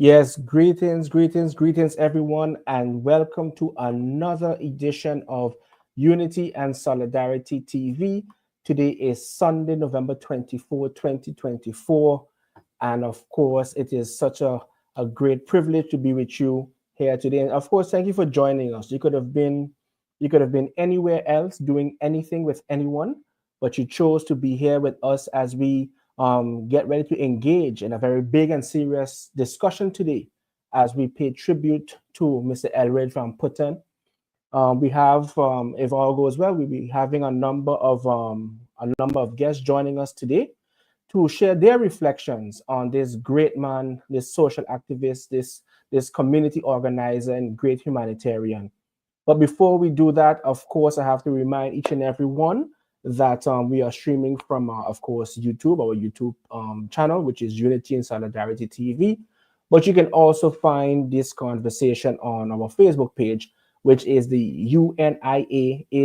Yes, greetings, everyone, and welcome to another edition of Unity and Solidarity TV. Today is Sunday, November 24, 2024. And of course, it is such a great privilege to be with you here today. And of course, thank you for joining us. You could have been anywhere else doing anything with anyone, but you chose to be here with us as we get ready to engage in a very big and serious discussion today as we pay tribute to Mr. Elridge from Putten. We have, if all goes well, we'll be having a number of guests joining us today to share their reflections on this great man, this social activist, this community organizer, and great humanitarian. But before we do that, of course, I have to remind each and every one that we are streaming from, of course, YouTube, our YouTube channel, which is Unity and Solidarity TV. But you can also find this conversation on our Facebook page, which is the UNIA-ACL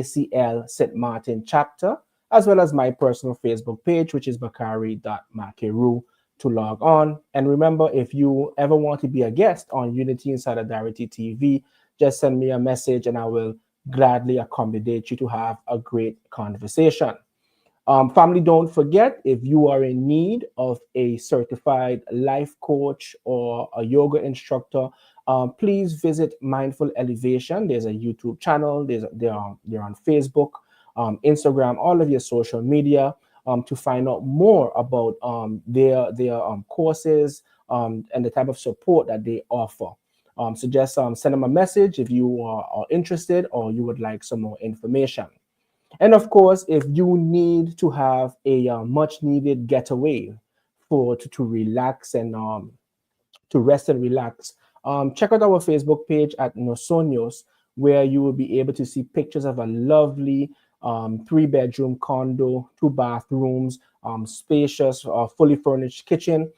St. Martin chapter, as well as my personal Facebook page, which is bakari.makeru. to log on. And remember, if you ever want to be a guest on Unity and Solidarity TV, just send me a message and I will gladly accommodate you to have a great conversation. Family, don't forget, if you are in need of a certified life coach or a yoga instructor, please visit Mindful Elevation. There's a YouTube channel. They're on Facebook, Instagram, all of your social media, to find out more about their courses, and the type of support that they offer. So just send them a message if you are interested or you would like some more information. And of course, if you need to have a much needed getaway to relax and to rest and relax, check out our Facebook page at Nosonios, where you will be able to see pictures of a lovely 3-bedroom condo, 2 bathrooms, spacious, fully furnished kitchen,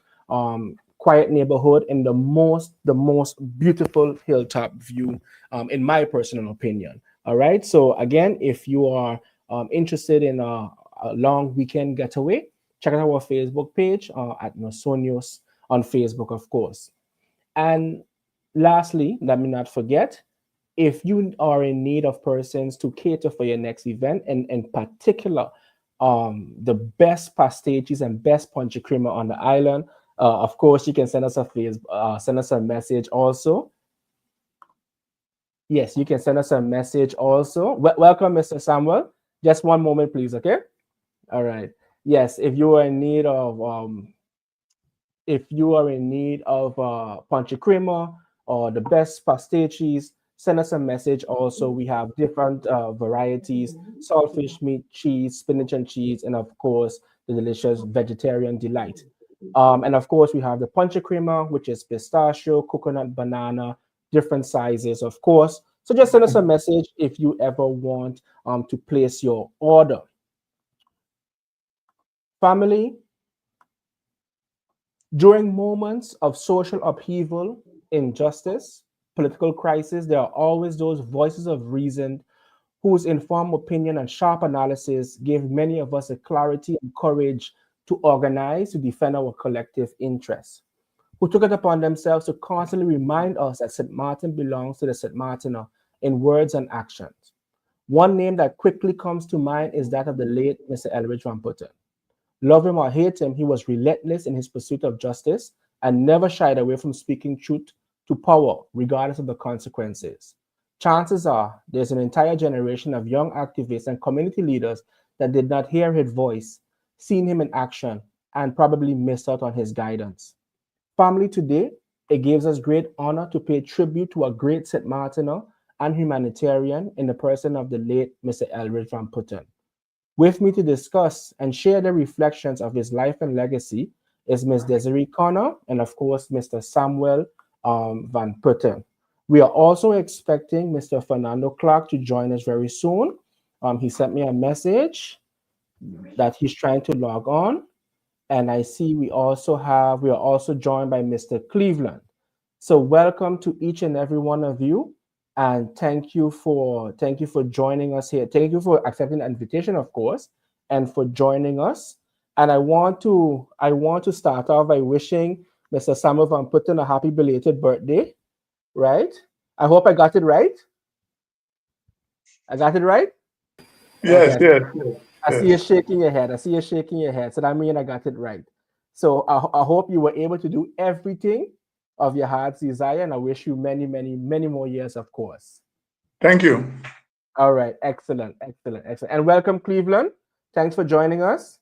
quiet neighborhood, and the most beautiful hilltop view, in my personal opinion. All right. So again, if you are interested in a long weekend getaway, check out our Facebook page at Nosonios on Facebook, of course. And lastly, let me not forget, if you are in need of persons to cater for your next event, and in particular, the best pastiches and best ponche creamer on the island, of course, you can send us a message also. Yes, you can send us a message also. Welcome, Mr. Samuel. Just one moment, please. Okay. All right. Yes, if you are in need of ponche crema or the best pastiches, send us a message. Also, we have different varieties: saltfish meat, cheese, spinach and cheese, and of course the delicious vegetarian delight. And of course, we have the ponche crema, which is pistachio, coconut, banana, different sizes, of course. So just send us a message if you ever want to place your order. Family, during moments of social upheaval, injustice, political crisis, there are always those voices of reason whose informed opinion and sharp analysis give many of us the clarity and courage to organize to defend our collective interests, who took it upon themselves to constantly remind us that St. Martin belongs to the St. Martiner in words and actions. One name that quickly comes to mind is that of the late Mr. Elridge van Putten. Love him or hate him, he was relentless in his pursuit of justice and never shied away from speaking truth to power, regardless of the consequences. Chances are there's an entire generation of young activists and community leaders that did not hear his voice, seen him in action, and probably missed out on his guidance. Family, today, it gives us great honor to pay tribute to a great St. Martiner and humanitarian in the person of the late Mr. Elridge van Putten. With me to discuss and share the reflections of his life and legacy is Ms. Dessiree Connor and, of course, Mr. Samuel van Putten. We are also expecting Mr. Fernando Clarke to join us very soon. He sent me a message that he's trying to log on. And I see we are also joined by Mr. Cleveland. So welcome to each and every one of you. And thank you for joining us here. Thank you for accepting the invitation, of course, and for joining us. And I want to start off by wishing Mr. Samuel van Putten a happy belated birthday, right? I hope I got it right. I got it right? Yes, Okay. yes, I see yes. you shaking your head. I see you shaking your head. So that means I got it right. So I hope you were able to do everything of your heart's desire, and I wish you many, many, many more years, of course. Thank you. All right. Excellent. Excellent. Excellent. And welcome, Cleveland. Thanks for joining us.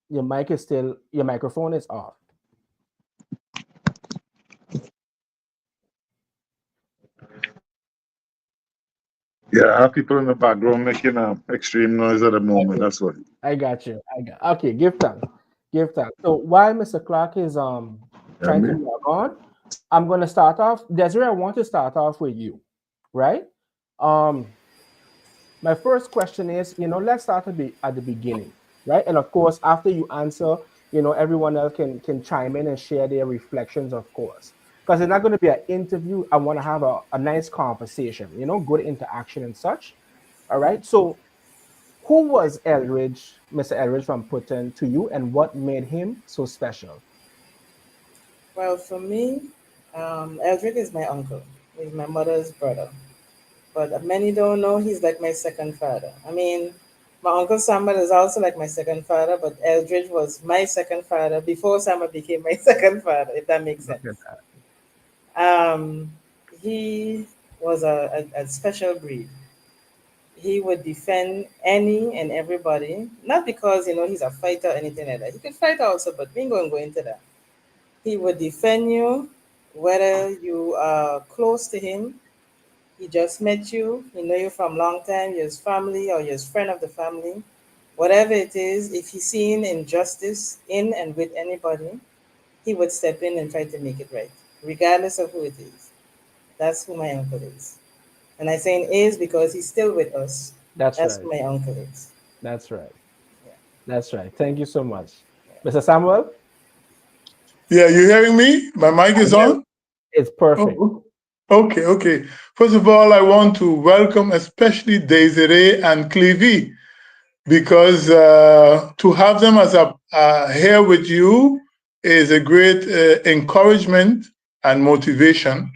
Your microphone is off. Yeah, I have people in the background making extreme noise at the moment. Okay. That's what. I got you. Okay, give thanks. Give thanks. So while Mr. Clarke is Yeah, trying to me. log on, I'm gonna start off. Desiree, I want to start off with you, right? Um, my first question is, let's start at the beginning, right? And of course, after you answer, everyone else can chime in and share their reflections, of course. Because it's not going to be an interview. I want to have a nice conversation, good interaction and such. All right. So Who was Elridge, Mr. Elridge from Putten, to you, and what made him so special? Well, for me, Eldrick is my uncle. He's my mother's brother. But many don't know he's like my second father. I mean, my uncle Samuel is also like my second father, but Eldridge was my second father before Samuel became my second father, if that makes Look at sense. that. Um, he was a special breed. He would defend any and everybody, not because he's a fighter or anything like that. He could fight also, but we ain't going to go into that. He would defend you, whether you are close to him. He just met you. He know you from long time. You're his family or you're his friend of the family. Whatever it is, if he's seen injustice in and with anybody, he would step in and try to make it right, regardless of who it is. That's who my uncle is. And I say is because he's still with us. That's That's right. who my uncle is. That's right. Yeah. That's right. Thank you so much. Mr. Samuel, Yeah, you hearing me? My mic is yes, on? it's perfect. Oh, okay, okay. First of all, I want to welcome especially Dessiree and Clevie because to have them as a here with you is a great encouragement and motivation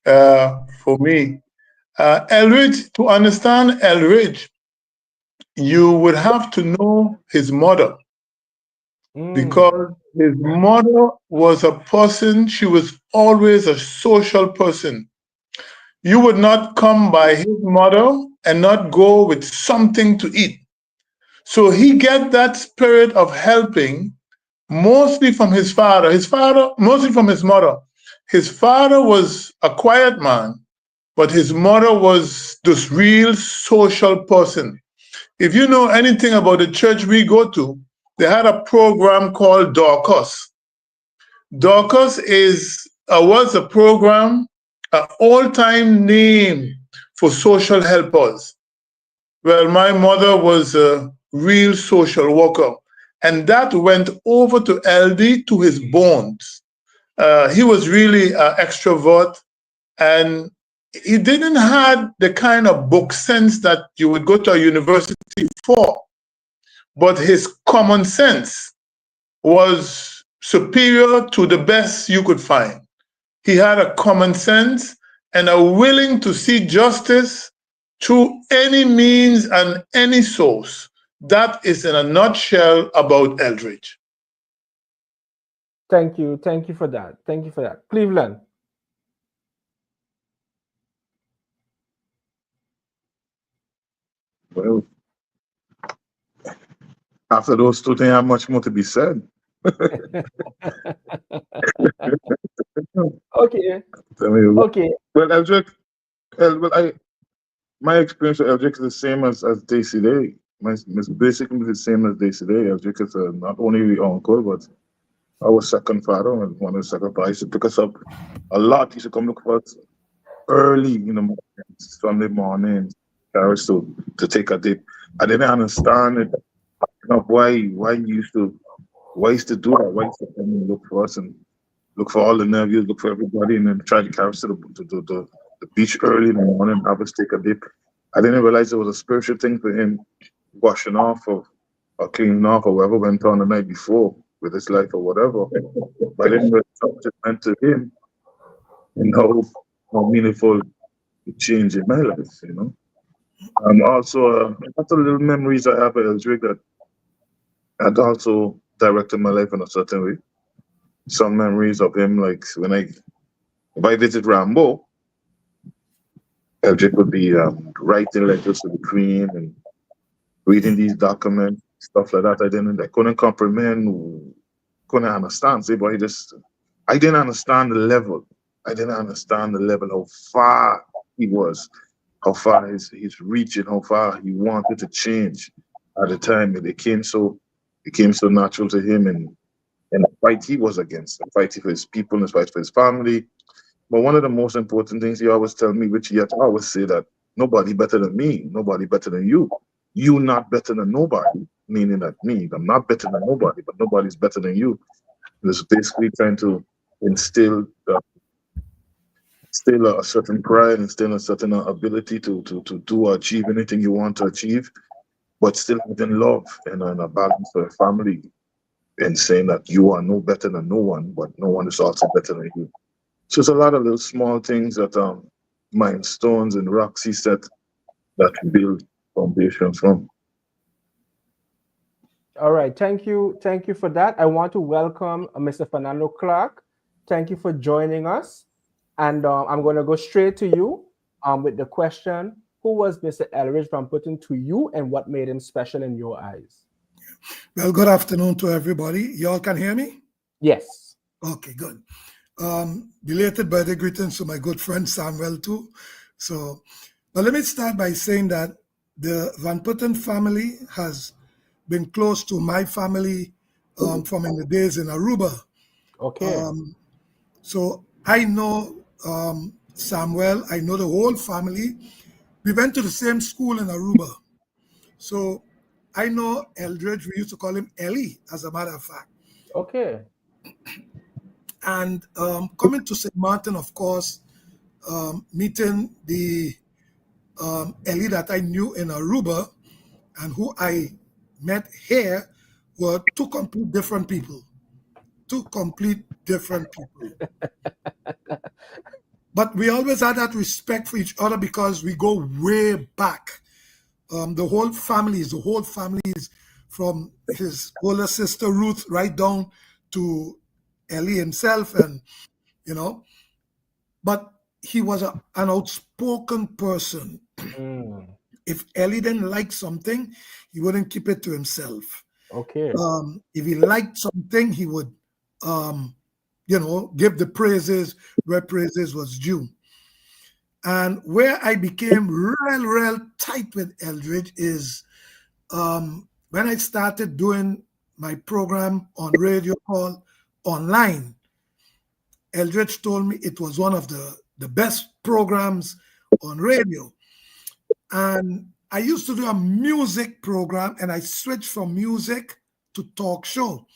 for me. Elridge, to understand Elridge, you would have to know his mother Mm, because his mother was a person, she was always a social person. You would not come by his mother and not go with something to eat. So he get that spirit of helping mostly from his father, mostly from his mother. His father was a quiet man, but his mother was this real social person. If you know anything about the church we go to, they had a program called Dorcas. Dorcas was a program, an all-time name for social helpers. Well, my mother was a real social worker, and that went over to LD to his bones. He was really an extrovert, and he didn't have the kind of book sense that you would go to a university for, but his common sense was superior to the best you could find. He had a common sense and a willing to seek justice through any means and any source. That is in a nutshell about Eldridge. thank you. Thank you for that. Thank you for that. Cleveland. Well, after those two things, have much more to be said. Okay. I mean, Okay. well, Eldrick, well, my experience with Eldrick is the same as Daisy Day. It's basically the same as Daisy Day. Eldrick is not only the uncle, but our second father and one of the second father. He used to pick us up a lot. He used to come look for us early in the morning, Sunday morning, carry us to take a dip. I didn't understand it, why he used to do that. Why he used to come and look for us and look for all the nephews, look for everybody, and then try to carry us to the beach early in the morning, have us take a dip. I didn't realize it was a spiritual thing for him, washing off or cleaning off or whatever went on the night before with his life or whatever. But I didn't realize how much it meant to him and how meaningful it changed in my life. Also, lots of little memories I have of Eldrick that had also directed my life in a certain way. Some memories of him, like if I visit Rambo, Eldrick would be writing letters to the Queen and reading these documents, stuff like that. I couldn't comprehend, couldn't understand. See, but I didn't understand the level. I didn't understand the level, how far he was, how far he's reaching, how far he wanted to change at the time. And it came so natural to him and the fight he was against, the fight for his people, and the fight for his family. But one of the most important things he always tell me, which he had to always say, that nobody better than me, nobody better than you. You not better than nobody, meaning that me, I'm not better than nobody, but nobody's better than you. It's basically trying to instill still a certain pride and still a certain ability to do or achieve anything you want to achieve. but still having love and a balance for the family, and saying that you are no better than no one, but no one is also better than you. So it's a lot of little small things that milestones and rocks he set that we build foundation from. All right, thank you for that. I want to welcome Mr. Fernando Clarke. Thank you for joining us, and I'm going to go straight to you with the question: who was Mr. Elridge from Putten to you, and what made him special in your eyes? Well, good afternoon to everybody. Y'all can hear me? Yes. Okay, good. Belated birthday greetings to my good friend Samuel too. So, but let me start by saying that the Van Putten family has been close to my family from in the days in Aruba. Okay. So I know Samuel, I know the whole family. We went to the same school in Aruba. So I know Eldridge, we used to call him Ellie, as a matter of fact. Okay. And coming to St. Martin, of course, meeting the Ellie that I knew in Aruba and who I met here were two complete different people. Two complete different people. But we always had that respect for each other because we go way back. The whole family is from his older sister Ruth right down to Ellie himself, and you know. But he was an outspoken person. Mm. If Ellie didn't like something, he wouldn't keep it to himself. Okay. If he liked something, he would, give the praises where praises was due. And where I became real tight with Eldridge is when I started doing my program on radio called Online. Eldridge told me it was one of the best programs on radio. And I used to do a music program and I switched from music to talk show.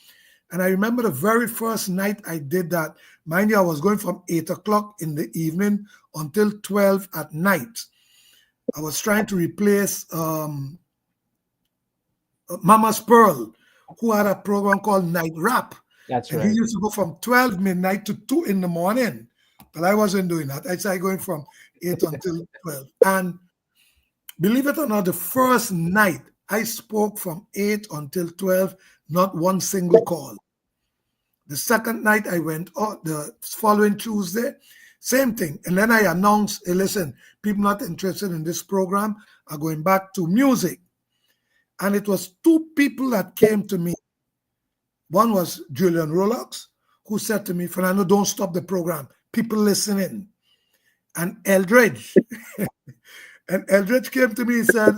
And I remember the very first night I did that. Mind you, I was going from 8 o'clock in the evening until 12 at night. I was trying to replace Mama's Pearl, who had a program called Night Rap. That's And right. he used to go from 12 midnight to 2 in the morning. But I wasn't doing that. I started going from 8 until 12. And believe it or not, the first night I spoke from 8 until 12, not one single call. The second night I went out, the following Tuesday, same thing. And then I announced, hey, listen, people not interested in this program are going back to music. And it was two people that came to me. One was Julian Rolox, who said to me, Fernando, don't stop the program. People listening. And Eldridge. And Eldridge came to me and said,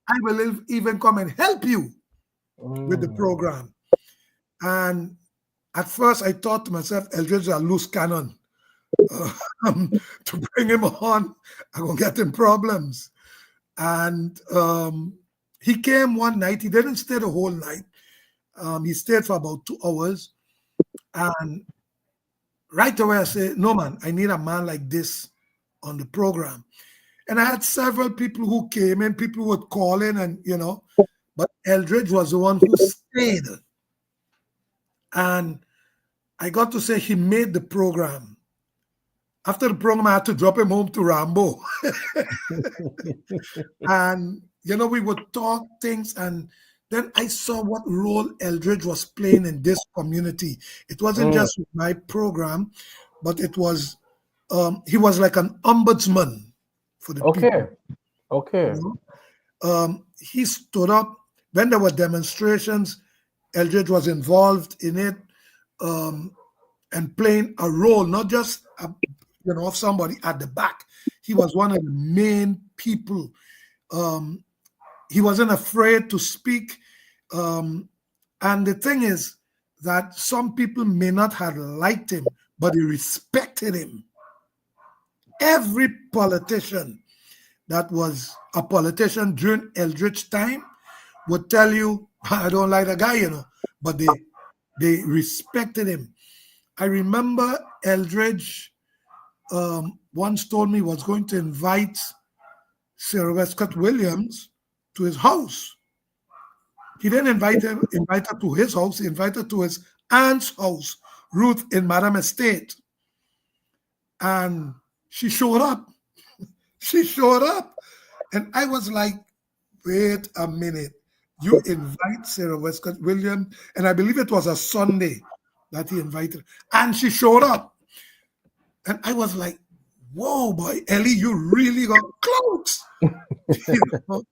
I will even come and help you with the program. And at first I thought to myself, Eldridge is a loose cannon. To bring him on, I'm going to get him problems. And he came one night. He didn't stay the whole night. He stayed for about 2 hours. And right away I said, no, man, I need a man like this on the program. And I had several people who came in, people would call in and, but Eldridge was the one who stayed. And I got to say he made the program. After the program, I had to drop him home to Rambo. And, we would talk things. And then I saw what role Eldridge was playing in this community. It wasn't just my program, but it was, he was like an ombudsman for the people. Okay. He stood up when there were demonstrations. Eldridge was involved in it and playing a role, not just of somebody at the back. He was one of the main people. He wasn't afraid to speak. And the thing is that some people may not have liked him, but they respected him. Every politician that was a politician during Eldridge time would tell you, I don't like the guy, but they respected him. I remember Eldridge once told me he was going to invite Sarah Westcott Williams to his house. He didn't invite her to his house. He invited her to his aunt's house, Ruth in Madam Estate. And she showed up. She showed up. And I was like, wait a minute. You invite Sarah Westcott Williams, and I believe it was a Sunday that he invited, and she showed up. And I was like, whoa, boy, Ellie, you really got close. You know?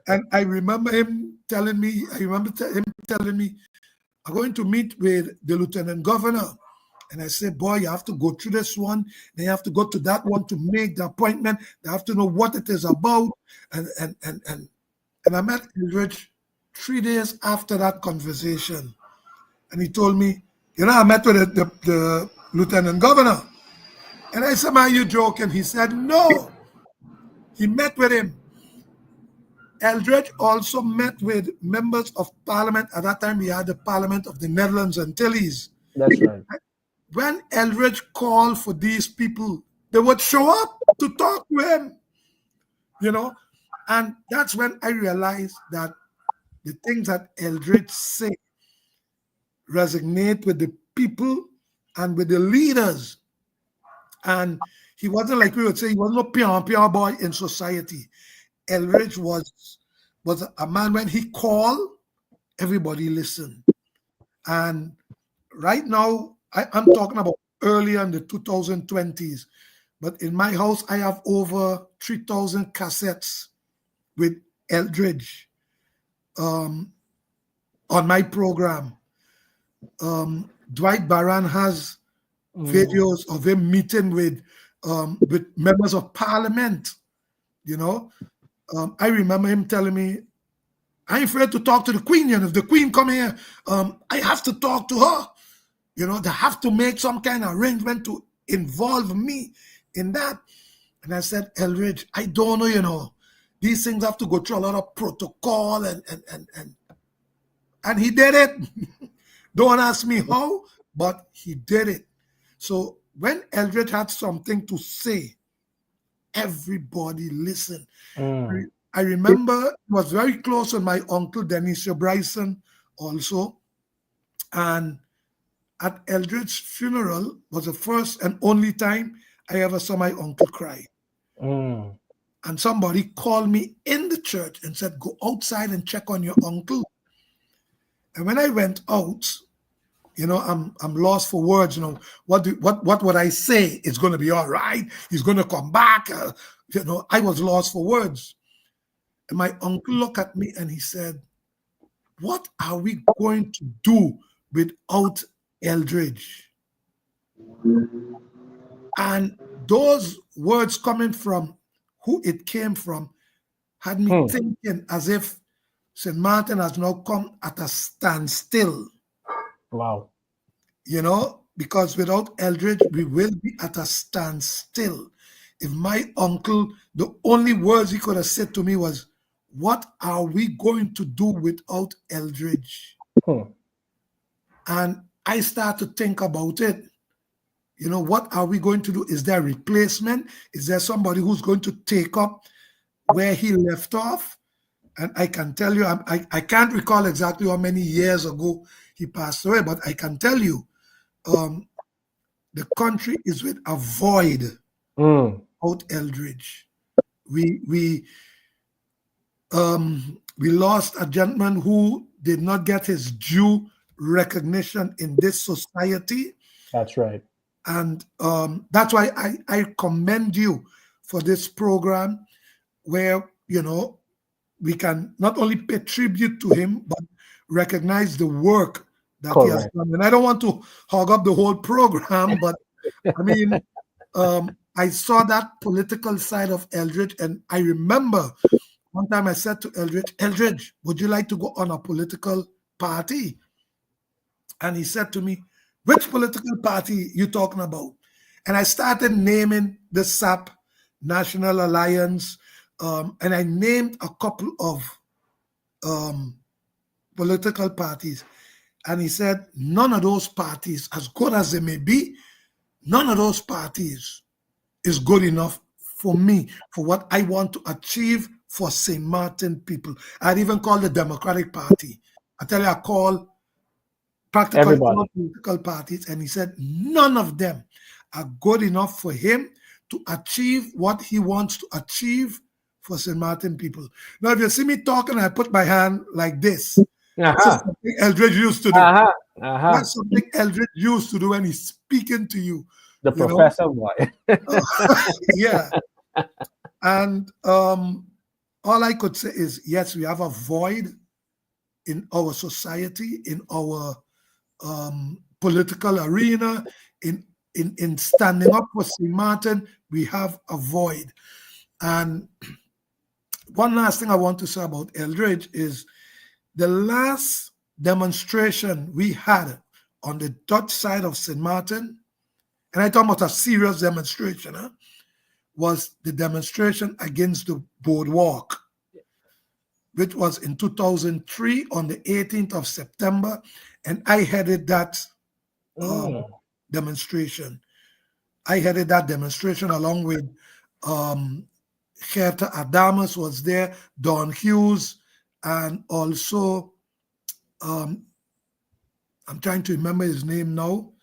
And I remember him telling me, I'm going to meet with the lieutenant governor. And I said, boy, you have to go through this one. Then you have to go to that one to make the appointment. They have to know what it is about. And I met Elridge 3 days after that conversation. And he told me, I met with the lieutenant governor. And I said, man, you joking? He said, no. He met with him. Elridge also met with members of parliament. At that time, we had the parliament of the Netherlands Antilles. That's right. When Elridge called for these people, they would show up to talk to him, And that's when I realized that the things that Elridge say resonate with the people and with the leaders. And he wasn't like we would say, he wasn't a pure boy in society. Elridge was a man, when he called, everybody listened. And right now, I'm talking about earlier in the 2020s, but in my house, I have over 3,000 cassettes with Elridge on my program. Dwight Barron has videos of him meeting with members of parliament. I remember him telling me, I ain't afraid to talk to the Queen. And if the Queen come here, I have to talk to her. They have to make some kind of arrangement to involve me in that. And I said, Elridge, I don't know, these things have to go through a lot of protocol and he did it. Don't ask me how, but he did it. So when Elridge had something to say, everybody listened. I remember it was very close with my uncle, Denisha Bryson, also. And at Elridge's funeral was the first and only time I ever saw my uncle cry. And somebody called me in the church and said, go outside and check on your uncle. And when I went out, I'm lost for words. What would I say? It's going to be all right. He's going to come back. I was lost for words. And my uncle looked at me and he said, what are we going to do without Elridge? And those words coming from who it came from had me thinking as if St. Martin has now come at a standstill. Wow. Because without Elridge, we will be at a standstill. If my uncle, the only words he could have said to me was, what are we going to do without Elridge? And I start to think about it. What are we going to do? Is there a replacement? Is there somebody who's going to take up where he left off? And I can tell you, I can't recall exactly how many years ago he passed away, but I can tell you, the country is with a void out Elridge. We lost a gentleman who did not get his due recognition in this society. That's right. And that's why I commend you for this program where, we can not only pay tribute to him, but recognize the work that he has done. And I don't want to hog up the whole program, but I mean, I saw that political side of Elridge, and I remember one time I said to Elridge, would you like to go on a political party? And he said to me, which political party you talking about? And I started naming the SAP, National Alliance, and I named a couple of political parties. And he said, none of those parties, as good as they may be, none of those parties is good enough for me, for what I want to achieve for St. Martin people. I'd even call the Democratic Party. I tell you, I call practically all Everybody. political parties, and he said none of them are good enough for him to achieve what he wants to achieve for St. Martin people. Now, if you see me talking, I put my hand like this. This is Uh-huh. something Eldridge used to do. Uh-huh. Uh-huh. That's something Eldridge used to do when he's speaking to you, The you know? professor boy. Yeah. And all I could say is, yes, we have a void in our society, in our political arena, in standing up for St. Martin, we have a void. And one last thing I want to say about Eldridge is the last demonstration we had on the Dutch side of St. Martin, and I talk about a serious demonstration, was the demonstration against the boardwalk, which was in 2003 on the 18th of September, and I headed that demonstration. I headed that demonstration along with Gerta Adamus was there, Don Hughes, and also I'm trying to remember his name now.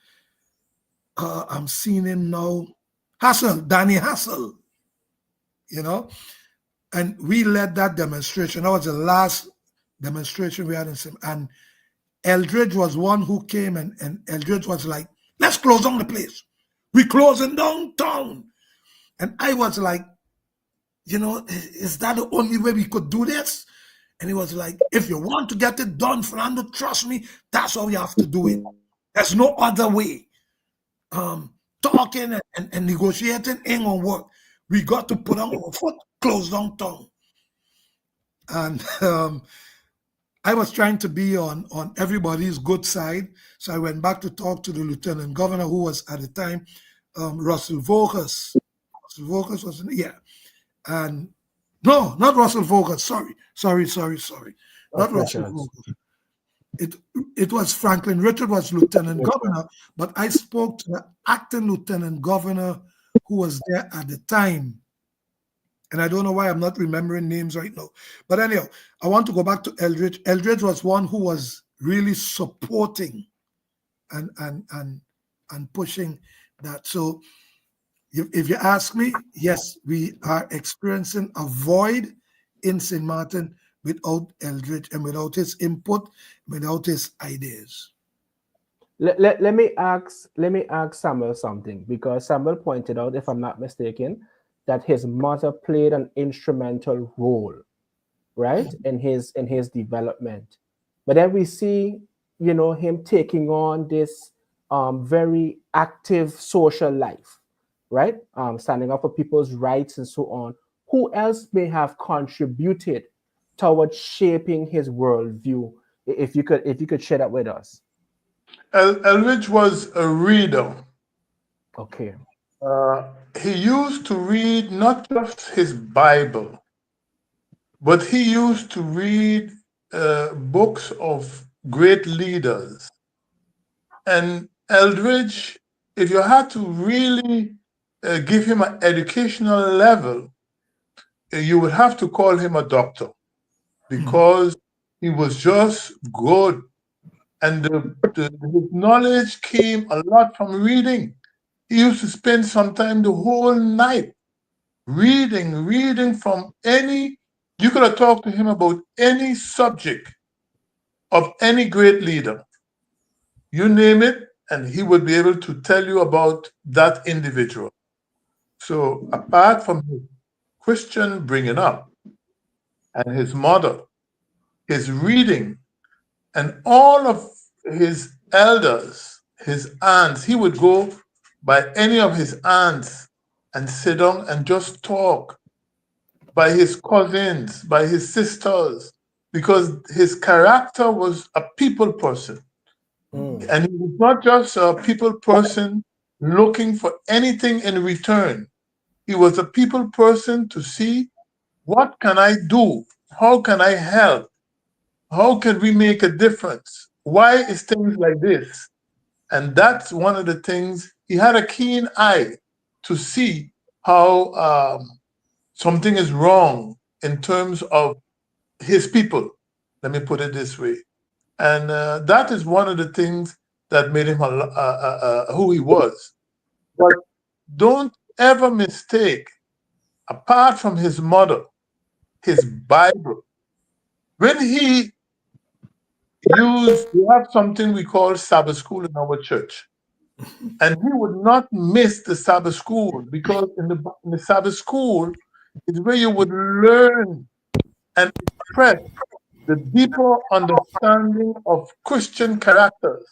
I'm seeing him now. Hassel, Danny Hassel, you know, and we led that demonstration. That was the last demonstration we had in Sim. And Eldridge was one who came, and Eldridge was like, let's close down the place. We closing downtown. And I was like, you know, is that the only way we could do this? And he was like, if you want to get it done, Fernando, trust me, that's how you have to do it. There's no other way. Talking and negotiating ain't gonna work. We got to put on our foot, close downtown. And I was trying to be on everybody's good side. So I went back to talk to the lieutenant governor, who was at the time Russell Vogels. Russell Vogels was and no, not Russell Vogels. Sorry. Not Russell Vogels. It was Franklin Richard was lieutenant governor, but I spoke to the acting lieutenant governor who was there at the time. And I don't know why I'm not remembering names right now. But anyhow, I want to go back to Eldridge. Eldridge was one who was really supporting and pushing that. So if you ask me, yes, we are experiencing a void in St. Martin without Eldridge and without his input, without his ideas. Let me ask Samuel something, because Samuel pointed out, if I'm not mistaken, that his mother played an instrumental role, right, in his development. But then we see, you know, him taking on this very active social life, right? Standing up for people's rights and so on. Who else may have contributed towards shaping his worldview? If you could share that with us. Elridge was a reader. Okay. He used to read not just his Bible, but he used to read books of great leaders. And Elridge, if you had to really give him an educational level, you would have to call him a doctor, because he was just good. And his knowledge came a lot from reading. He used to spend sometimes the whole night reading from you could have talked to him about any subject of any great leader. You name it, and he would be able to tell you about that individual. So apart from his Christian bringing up and his mother, his reading, and all of his elders, his aunts, he would go by any of his aunts and sit down and just talk, by his cousins, by his sisters, because his character was a people person. And he was not just a people person looking for anything in return. He was a people person to see, what can I do? How can I help? How can we make a difference? Why is things like this? And that's one of the things. He had a keen eye to see how something is wrong in terms of his people. Let me put it this way. And that is one of the things that made him who he was. But don't ever mistake, apart from his mother, his Bible. When he we have something we call Sabbath school in our church. And he would not miss the Sabbath school, because in the Sabbath school is where you would learn and express the deeper understanding of Christian characters.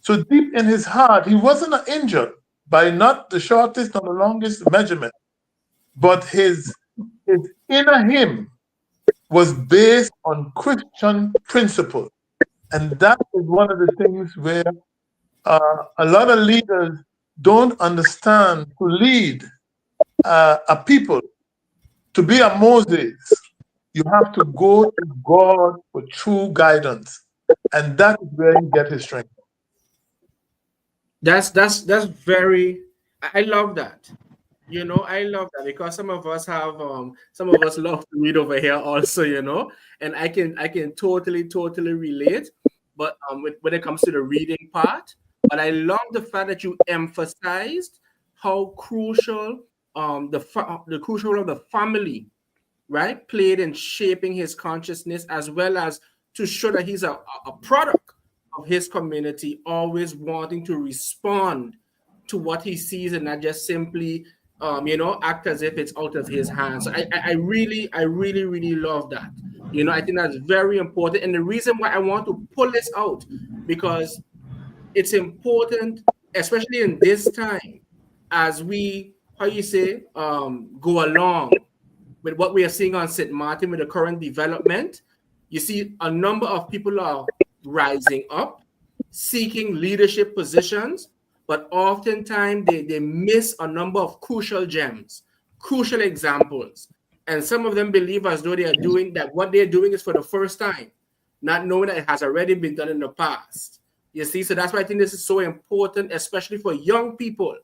So deep in his heart, he wasn't an angel by not the shortest nor the longest measurement, but his inner him was based on Christian principle. And that is one of the things where a lot of leaders don't understand to lead a people. To be a Moses, you have to go to God for true guidance. And that is where he gets his strength. That's very, I love that. You know, I love that, because some of us love to read over here also, you know, and I can totally relate. But when it comes to the reading part, but I love the fact that you emphasized how crucial the crucial role of the family, right, played in shaping his consciousness, as well as to show that he's a product of his community, always wanting to respond to what he sees and not just simply act as if it's out of his hands. So I really love that. You know, I think that's very important. And the reason why I want to pull this out, because it's important, especially in this time, as we, go along with what we are seeing on St. Martin with the current development. You see a number of people are rising up, seeking leadership positions, but oftentimes they miss a number of crucial gems, crucial examples. And some of them believe as though they are doing that, what they're doing is for the first time, not knowing that it has already been done in the past. You see, so that's why I think this is so important, especially for young people,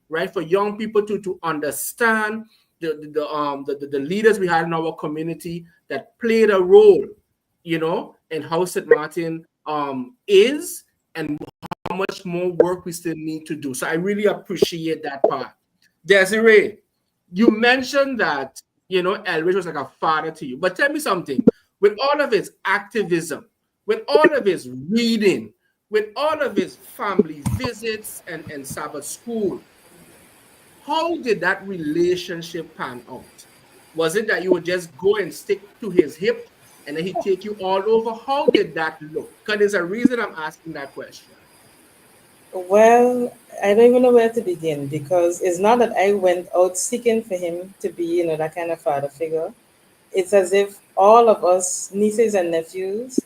right? For young people to understand the leaders we had in our community that played a role, you know, in how St. Martin is, and how much more work we still need to do. So I really appreciate that part. Dessiree, you mentioned that, you know, Elridge was like a father to you. But tell me something. With all of his activism, with all of his reading, with all of his family visits and Sabbath school, how did that relationship pan out? Was it that you would just go and stick to his hip and then he'd take you all over? How did that look? Because there's a reason I'm asking that question. Well, I don't even know where to begin, because it's not that I went out seeking for him to be, you know, that kind of father figure. It's as if all of us nieces and nephews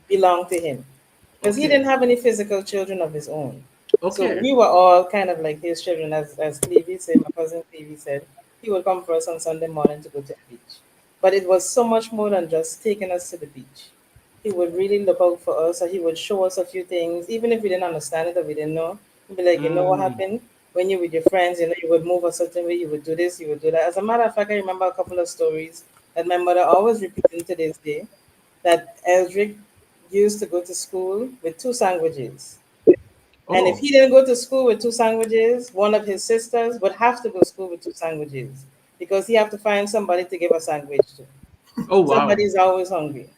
belong to him, because he didn't have any physical children of his own. So Okay. we were all kind of like his children, as Clevie said, my cousin Clevie said, he would come for us on Sunday morning to go to the beach. But it was so much more than just taking us to the beach. He would really look out for us, or he would show us a few things, even if we didn't understand it or we didn't know. He'd be like, you know what happened? When you're with your friends, you know, you would move a certain way, you would do this, you would do that. As a matter of fact, I remember a couple of stories that my mother always repeating to this day, that Eldrick used to go to school with two sandwiches. And if he didn't go to school with two sandwiches, one of his sisters would have to go to school with two sandwiches, because he have to find somebody to give a sandwich to. Oh, wow. Somebody's always hungry.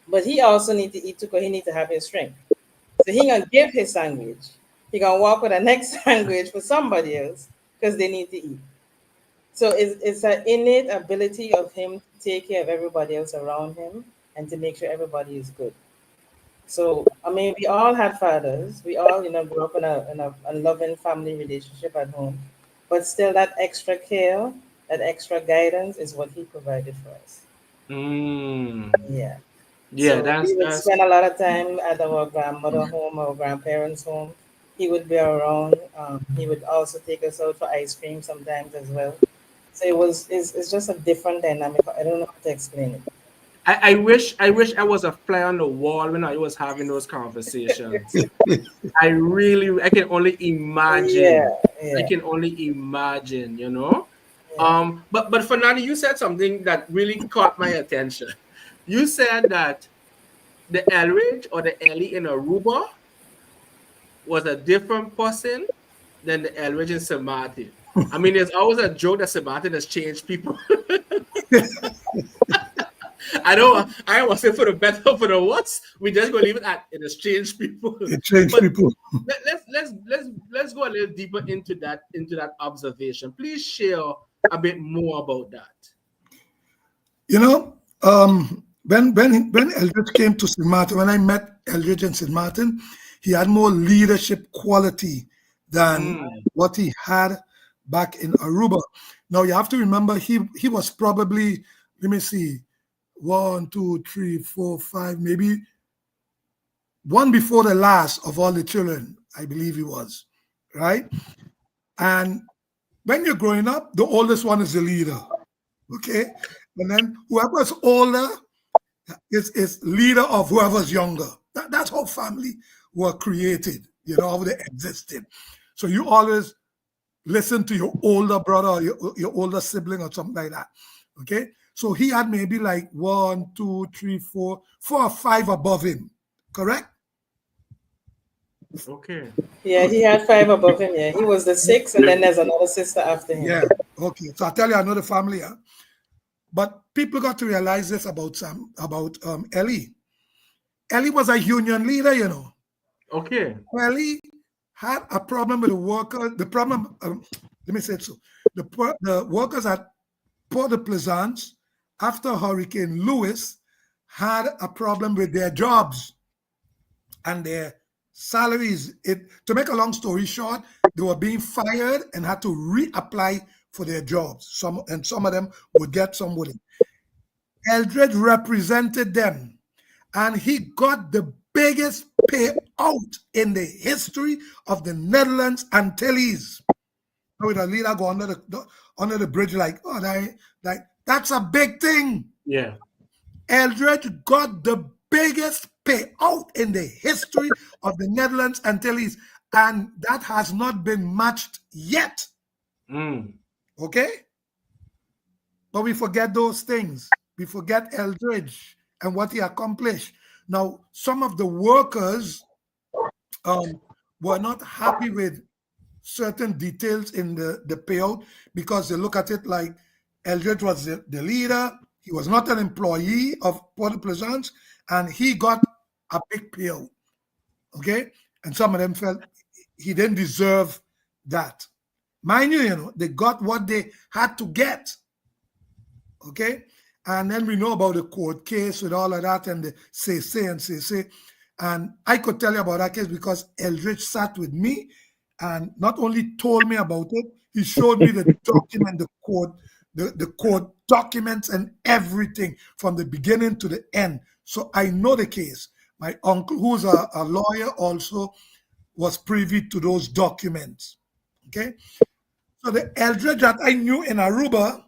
But he also need to eat too, because he need to have his strength. So he gonna give his sandwich. He gonna walk with the next sandwich for somebody else, because they need to eat. So it's an innate ability of him to take care of everybody else around him and to make sure everybody is good. So, I mean, we all had fathers. We all, you know, grew up in a loving family relationship at home. But still, that extra care, that extra guidance is what he provided for us. Yeah. Yeah, So we would that's spend a lot of time at our grandmother home or grandparents' home. He would be around. He would also take us out for ice cream sometimes as well. So it's just a different dynamic. I don't know how to explain it. I wish I was a fly on the wall when I was having those conversations. I can only imagine. Yeah, I yeah, can only imagine, you know. But Fernando, you said something that really caught my attention. You said that the Elridge or the Ellie in Aruba was a different person than the Elridge in St. Martin. I mean, there's always a joke that St. Martin has changed people. I don't want to say for the better or for the worse. We just gonna leave it at it has changed people. It changed But people. let's go a little deeper into that observation. Please share a bit more about that. You know, when Elridge came to St. Martin, when I met Elridge in St. Martin, he had more leadership quality than what he had back in Aruba. Now you have to remember he was probably, let me see, 1, 2, 3, 4, 5, maybe one before the last of all the children, I believe he was, right? And when you're growing up, the oldest one is the leader, okay? And then whoever's older is leader of whoever's younger. That's how family were created, you know, how they existed. So you always listen to your older brother or your older sibling or something like that, okay? So he had maybe like 1, 2, 3, 4 or 5 above him, correct? Okay. Yeah, he had 5 above him. Yeah, he was the 6th, and then there's another sister after him. Yeah, okay. So I'll tell you another family, huh? But people got to realize this about Ellie. Ellie was a union leader, you know. Okay. Ellie had a problem with the workers. The problem, let me say it so. The workers at Port-au-Plaisance after Hurricane Lewis had a problem with their jobs and their salaries. To make a long story short, they were being fired and had to reapply for their jobs. Some of them would get, some wouldn't. Elridge represented them, and he got the biggest payout in the history of the Netherlands Antilles. With a leader go under the bridge like, oh, that's a big thing. Yeah. Elridge got the biggest payout in the history of the Netherlands Antilles, and that has not been matched yet. Okay? But we forget those things. We forget Elridge and what he accomplished. Now, some of the workers were not happy with certain details in the payout because they look at it like Elridge was the leader. He was not an employee of Port-au-Plaisance, and he got a big payout. Okay? And some of them felt he didn't deserve that. Mind you, you know, they got what they had to get. Okay? And then we know about the court case with all of that and the say. And I could tell you about that case because Elridge sat with me and not only told me about it, he showed me the document, the court documents and everything from the beginning to the end. So I know the case. My uncle, who's a lawyer, also was privy to those documents. Okay? So the Elridge that I knew in Aruba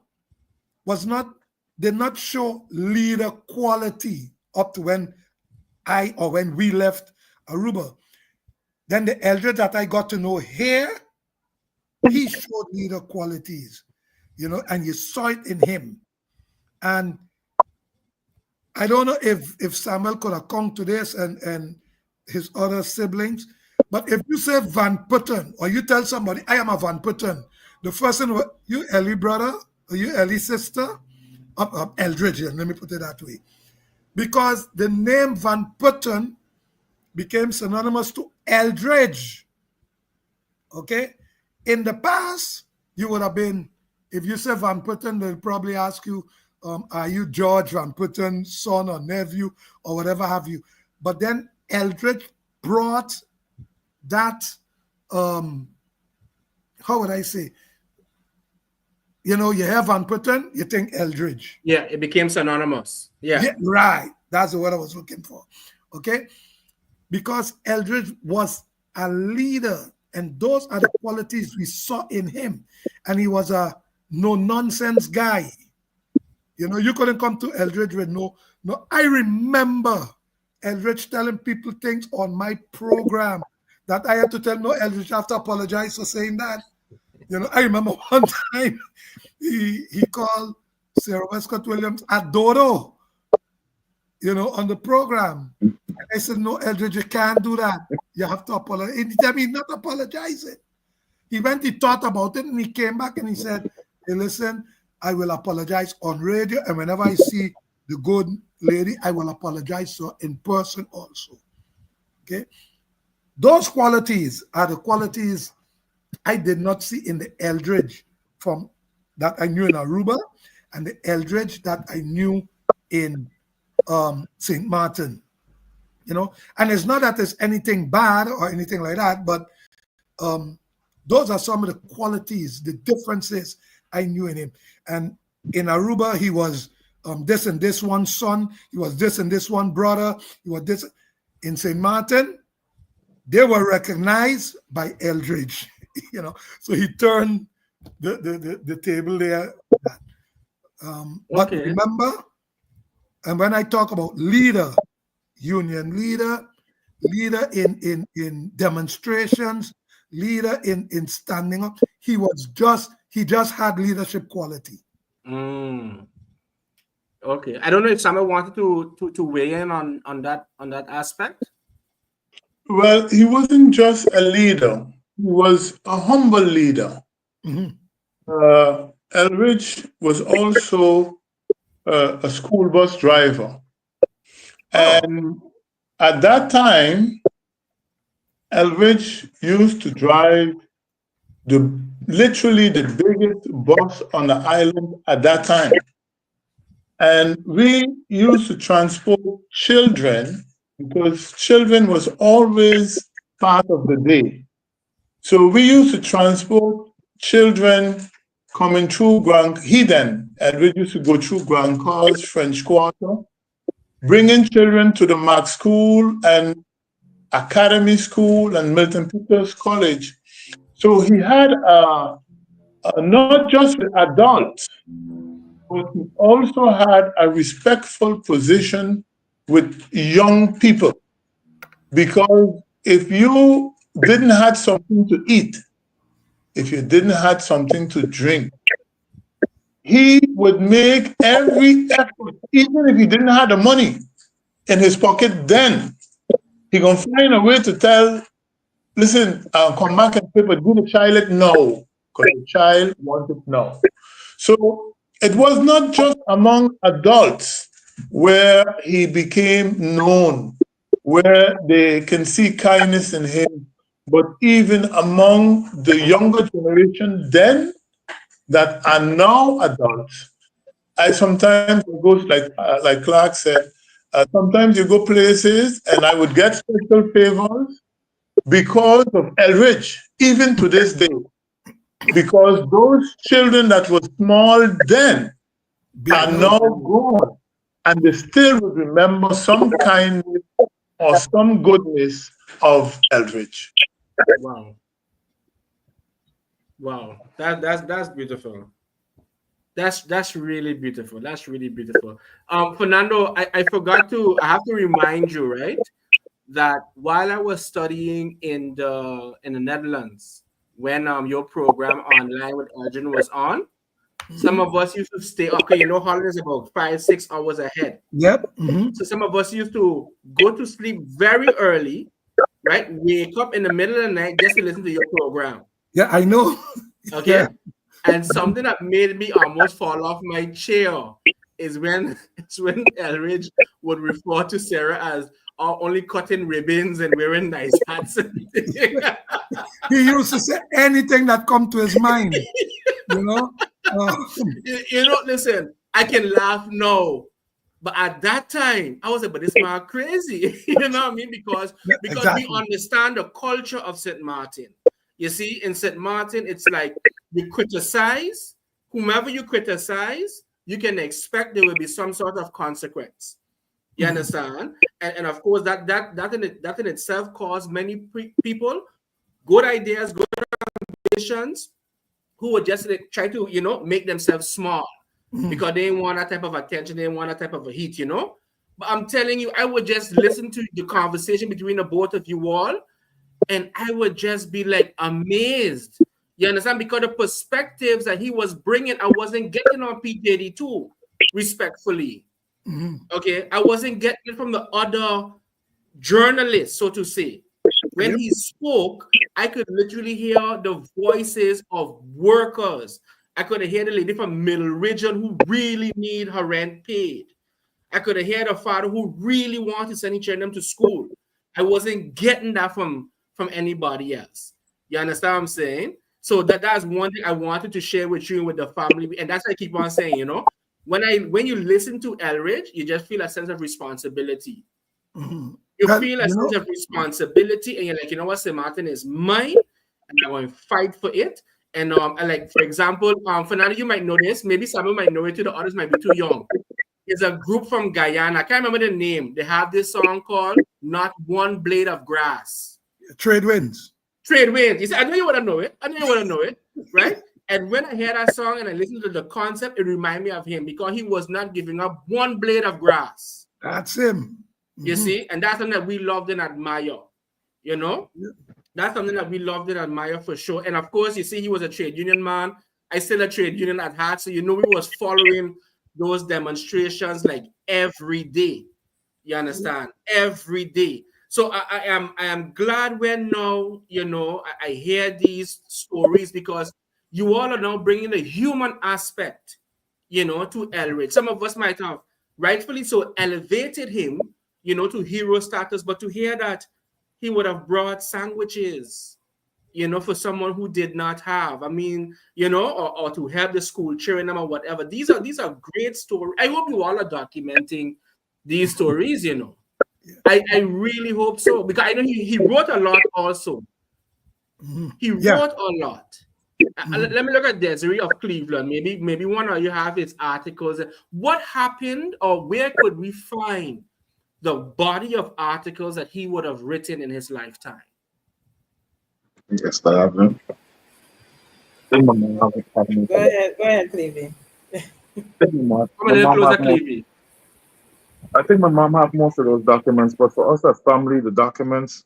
did not show leader quality up to when we left Aruba. Then the Elridge that I got to know here, he showed leader qualities, you know, and you saw it in him. And I don't know if Samuel could have come to this and his other siblings, but if you say Van Putten, or you tell somebody, I am a Van Putten, the first one, you Ellie brother, or you Ellie sister, Elridge, let me put it that way. Because the name Van Putten became synonymous to Elridge. Okay? In the past, you would have been, if you say Van Putten, they'll probably ask you, are you George Van Putten's son or nephew or whatever have you. But then Elridge brought that, how would I say? You know, you have Van Putten, you think Elridge. Yeah, it became synonymous. Yeah, right. That's the word I was looking for. Okay? Because Elridge was a leader, and those are the qualities we saw in him. And he was a no-nonsense guy. You know, you couldn't come to Elridge with no. I remember Elridge telling people things on my program that I had to tell no, Elridge, I have to apologize for saying that. I remember one time he called Sarah Westcott Williams a dodo, on the program. And I said, no, Elridge, you can't do that. You have to apologize. And he tell me not apologizing. He thought about it, and he came back and he said, hey, listen, I will apologize on radio, and whenever I see the good lady, I will apologize to her in person also. Okay? Those qualities are the qualities I did not see in the Elridge from that I knew in Aruba, and the Elridge that I knew in St. Martin. And it's not that there's anything bad or anything like that, but those are some of the qualities, the differences I knew in him. And in Aruba, he was this and this one son, he was this and this one brother, he was this. In St. Martin, they were recognized by Elridge, So he turned the table there. But remember, and when I talk about leader, union leader in demonstrations, leader in standing up, he just had leadership quality. Okay, I don't know if someone wanted to weigh in on that aspect. Well, he wasn't just a leader; he was a humble leader. Elridge was also a school bus driver, and at that time, Elridge used to drive literally the biggest bus on the island at that time. And we used to transport children because children was always part of the day. So we used to transport children coming through Hidden, and we used to go through Grand Cause, French Quarter, bringing children to the Max School and Academy School and Milton Peters College. So he had not just with adults, but he also had a respectful position with young people. Because if you didn't have something to eat, if you didn't have something to drink, he would make every effort, even if he didn't have the money in his pocket then, he gonna find a way to tell, listen, come back and pay, but give the child it now, because the child wants it now. So it was not just among adults where he became known, where they can see kindness in him, but even among the younger generation then that are now adults. I sometimes go, like Clarke said, sometimes you go places and I would get special favors because of Elridge, even to this day. Because those children that were small then are now grown, and they still would remember some kindness or some goodness of Elridge. Wow, that's beautiful. That's really beautiful. That's really beautiful. Fernando, I forgot to. I have to remind you, right, that while I was studying in the Netherlands, when your program online with Elgin was on, some of us used to stay. Okay, holidays about 5-6 hours ahead. Yep. So some of us used to go to sleep very early, right? Wake up in the middle of the night just to listen to your program. Yeah, I know. Okay. Yeah. And something that made me almost fall off my chair is when Elridge would refer to Sarah as only cutting ribbons and wearing nice hats. He used to say anything that come to his mind. Listen, I can laugh now, but at that time I was like, but this man crazy. You know what I mean? Because exactly. we understand the culture of St. Martin. You see, in St. Martin, it's like you criticize, whomever you criticize, you can expect there will be some sort of consequence. You understand? And of course, that in itself caused many people good ideas, good ambitions, who would just try to, make themselves small because they didn't want that type of attention, they didn't want that type of a heat, But I'm telling you, I would just listen to the conversation between the both of you all, and I would just be like amazed, You understand? Because the perspectives that he was bringing, I wasn't getting on PJD2, respectfully. Okay, I wasn't getting it from the other journalists, so to say. When he spoke, I could literally hear the voices of workers. I could hear the lady from Middle Region who really need her rent paid. I could hear the father who really wanted to send his children to school. I wasn't getting that from anybody else. You understand what I'm saying? So that's one thing I wanted to share with you and with the family, and that's why I keep on saying, you know, when you listen to Elridge, you just feel a sense of responsibility. You feel a sense of responsibility, and you're like, you know what, St. Martin is mine, and I'm going to fight for it. And like, for example, Fernando, you might know this. Maybe someone might know it too. The others might be too young. There's a group from Guyana. I can't remember the name. They have this song called "Not One Blade of Grass." Trade Winds. Trade Winds. You see, I know you want to know it. I know you want to know it, right? And when I hear that song and I listen to the concept, it reminds me of him because he was not giving up one blade of grass. That's him. You see, and that's something that we loved and admire. You know, that's something that we loved and admire for sure. And of course, you see, he was a trade union man. I still a trade union at heart, so you know, we was following those demonstrations like every day. You understand? Every day. So I am glad when now, you know, I hear these stories because you all are now bringing the human aspect, you know, to Elridge. Some of us might have rightfully so elevated him, you know, to hero status, but to hear that he would have brought sandwiches, you know, for someone who did not have. I mean, you know, or to help the school, cheering them or whatever. These are great stories. I hope you all are documenting these stories, you know. I really hope so, because I know he wrote a lot also. He wrote a lot. Let me look at Dessiree of Cleveland. Maybe one of you have his articles. What happened, or where could we find the body of articles that he would have written in his lifetime? Yes, I have them. Go ahead, Clevie. Come a little closer, Clevie. I think my mom have most of those documents, but for us as family, the documents,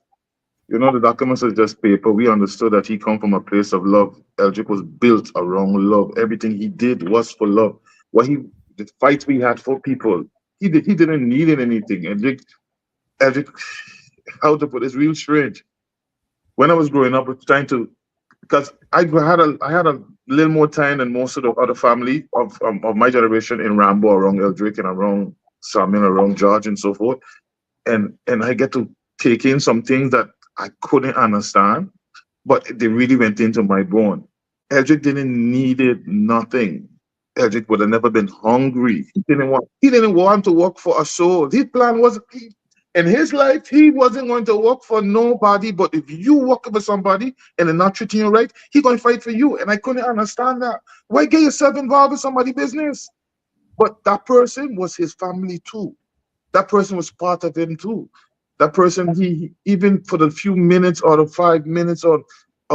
you know, the documents is just paper. We understood that he come from a place of love. Elridge was built around love. Everything he did was for love. The fights we had for people, he didn't need anything. Elridge, how to put it's real strange. When I was growing up, I was trying to, because I had a little more time than most of the other family of my generation in Rambo, around Elridge and around Samuel, around George and so forth. And I get to take in some things that I couldn't understand, but they really went into my bone. Elridge didn't needed nothing. Elridge would have never been hungry. He didn't want to work for a soul. His plan was, in his life, he wasn't going to work for nobody, but if you work for somebody and they're not treating you right, he's going to fight for you. And I couldn't understand that. Why get yourself involved in somebody's business? But that person was his family too. That person was part of him too. That person, he even for the few minutes or the 5 minutes or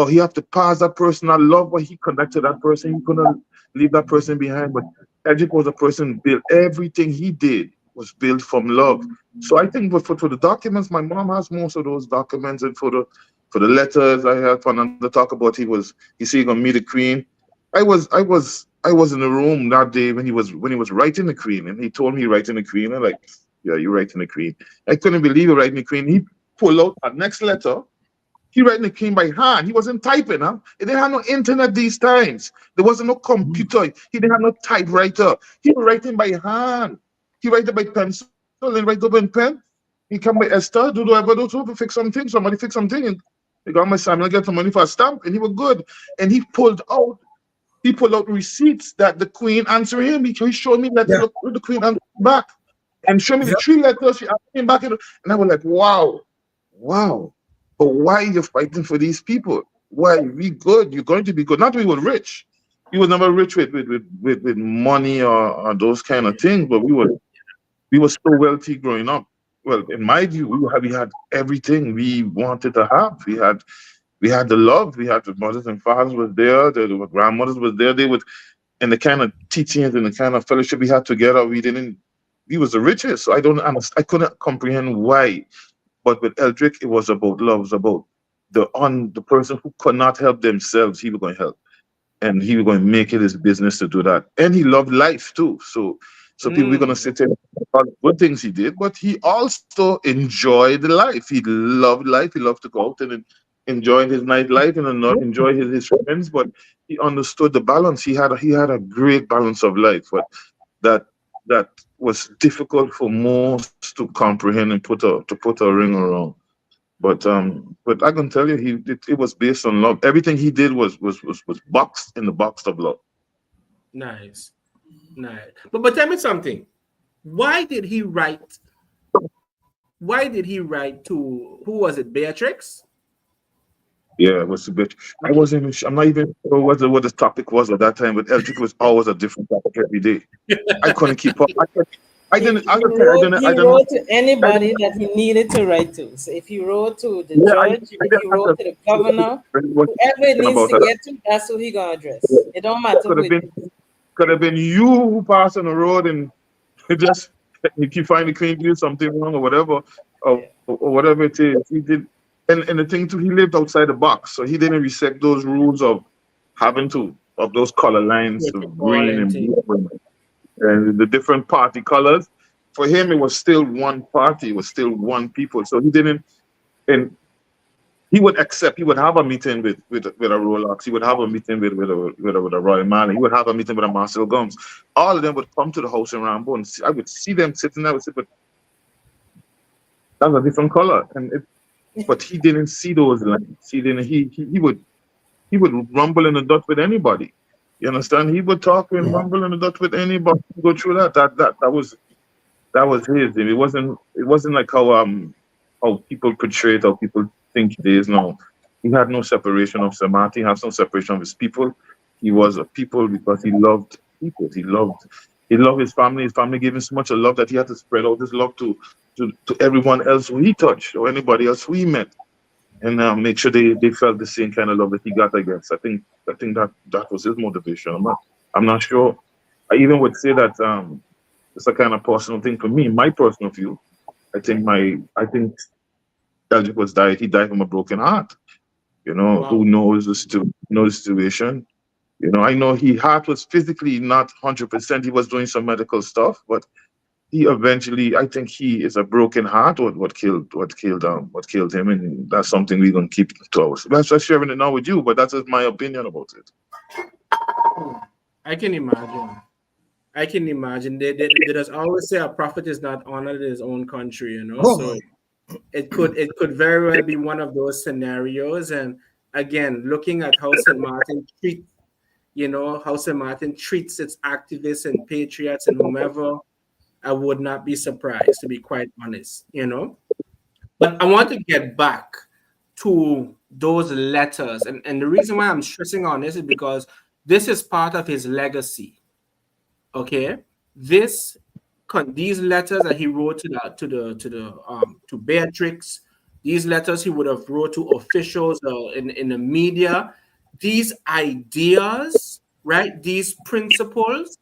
he have to pass that person. I love what he connected that person. He couldn't leave that person behind. But Elridge was a person built. Everything he did was built from love. So I think for the documents, my mom has most of those documents, and for the letters I had Fernando talk about, he said he gonna meet the Queen. I was in the room that day when he was writing the Queen, and he told me writing the Queen. I'm like, yeah, you're writing the Queen. I couldn't believe it, writing the Queen. He pulled out a next letter. He writing the Queen by hand. He wasn't typing, huh? He didn't have no internet these times. There wasn't no computer. He didn't have no typewriter. He was writing by hand. He write it by pencil and write over in pen. He come by Esther, do whatever, to fix something. Somebody fix something, and they got my Samuel get some money for a stamp, and he was good. And he pulled out receipts that the Queen answered him. He showed me letters the Queen answered back, and showed me the 3 letters she answered him back. And I was like, wow. But why are you fighting for these people? Why? We good. You're going to be good. Not we were rich. We were never rich with money or those kind of things, but we were so wealthy growing up. Well, in my view, we had everything we wanted to have. We had the love. We had the mothers and fathers was there. The grandmothers was there. They would, and the kind of teachings and the kind of fellowship we had together. We was the richest. So I couldn't comprehend why. But with Elridge, it was about love. It was about the person who could not help themselves, he was going to help, and he was going to make it his business to do that. And he loved life too. So people, we're going to sit there about good things he did, but he also enjoyed life. He loved life. He loved to go out and enjoy his nightlife and not enjoy his friends. But he understood the balance. He had a great balance of life, but that that was difficult for most to comprehend and put a ring around. But I can tell you, it was based on love. Everything he did was boxed in the box of love. Nice. Nice. But tell me something. Why did he write? Why did he write to who was it? Beatrix? Yeah, it was a bit. I Okay. wasn't even. I'm not even sure what the topic was at that time. But Eldrick was always a different topic every day. I couldn't keep up. I He, didn't. I he would say I wrote didn't. I he didn't. wrote to I anybody didn't. that he needed to write to. So if he wrote to the Yeah, judge, I if didn't he have wrote to the governor, what whoever it needs about to that. get to, that's who he gonna address. It don't matter Could who have it been is. could have been you who passed on the road and it just if you find the clean do something wrong or whatever Yeah. or whatever it is. He did, and the thing too, he lived outside the box, so he didn't respect those rules of having to of those color lines of All green and and thing. blue and the different party colors. For him, it was still one party, it was still one people. So he didn't, and he would accept. He would have a meeting with a Rolex. He would have a meeting with a Royal Mali. He would have a meeting with a Marcel Gums. All of them would come to the house in Rambo, and I would see them sitting there. I would say, but that's a different color, but he didn't see those lines. He didn't. He would rumble in the dust with anybody. You understand? He would talk and rumble in the dust with anybody. Go through that. That was his. It wasn't like how people portray it, how people think it is. No, he had no separation of Samati. He has no separation of his people. He was a people because he loved people. He loved his family. His family gave him so much love that he had to spread out his love to everyone else who he touched or anybody else who he met, and make sure they felt the same kind of love that he got. I guess I think that was his motivation. I'm not sure. I even would say that it's a kind of personal thing for me, my personal view. I think Eldrick was died. He died from a broken heart. Who Wow. knows the situation. I know his heart was physically not 100%. He was doing some medical stuff, but he eventually, I think he is a broken heart. What killed him, and that's something we're gonna keep to ourselves. That's just sharing it now with you, but that's just my opinion about it. I can imagine. I can imagine. They just always say a prophet is not honored in his own country, Oh So my. it could very well be one of those scenarios. And again, looking at how St. Martin treats its activists and patriots and whomever, I would not be surprised, to be quite honest. But I want to get back to those letters. And the reason why I'm stressing on this is because this is part of his legacy. Okay. This these letters that he wrote to Beatrix, these letters he would have wrote to officials in the media, these ideas, right? These principles,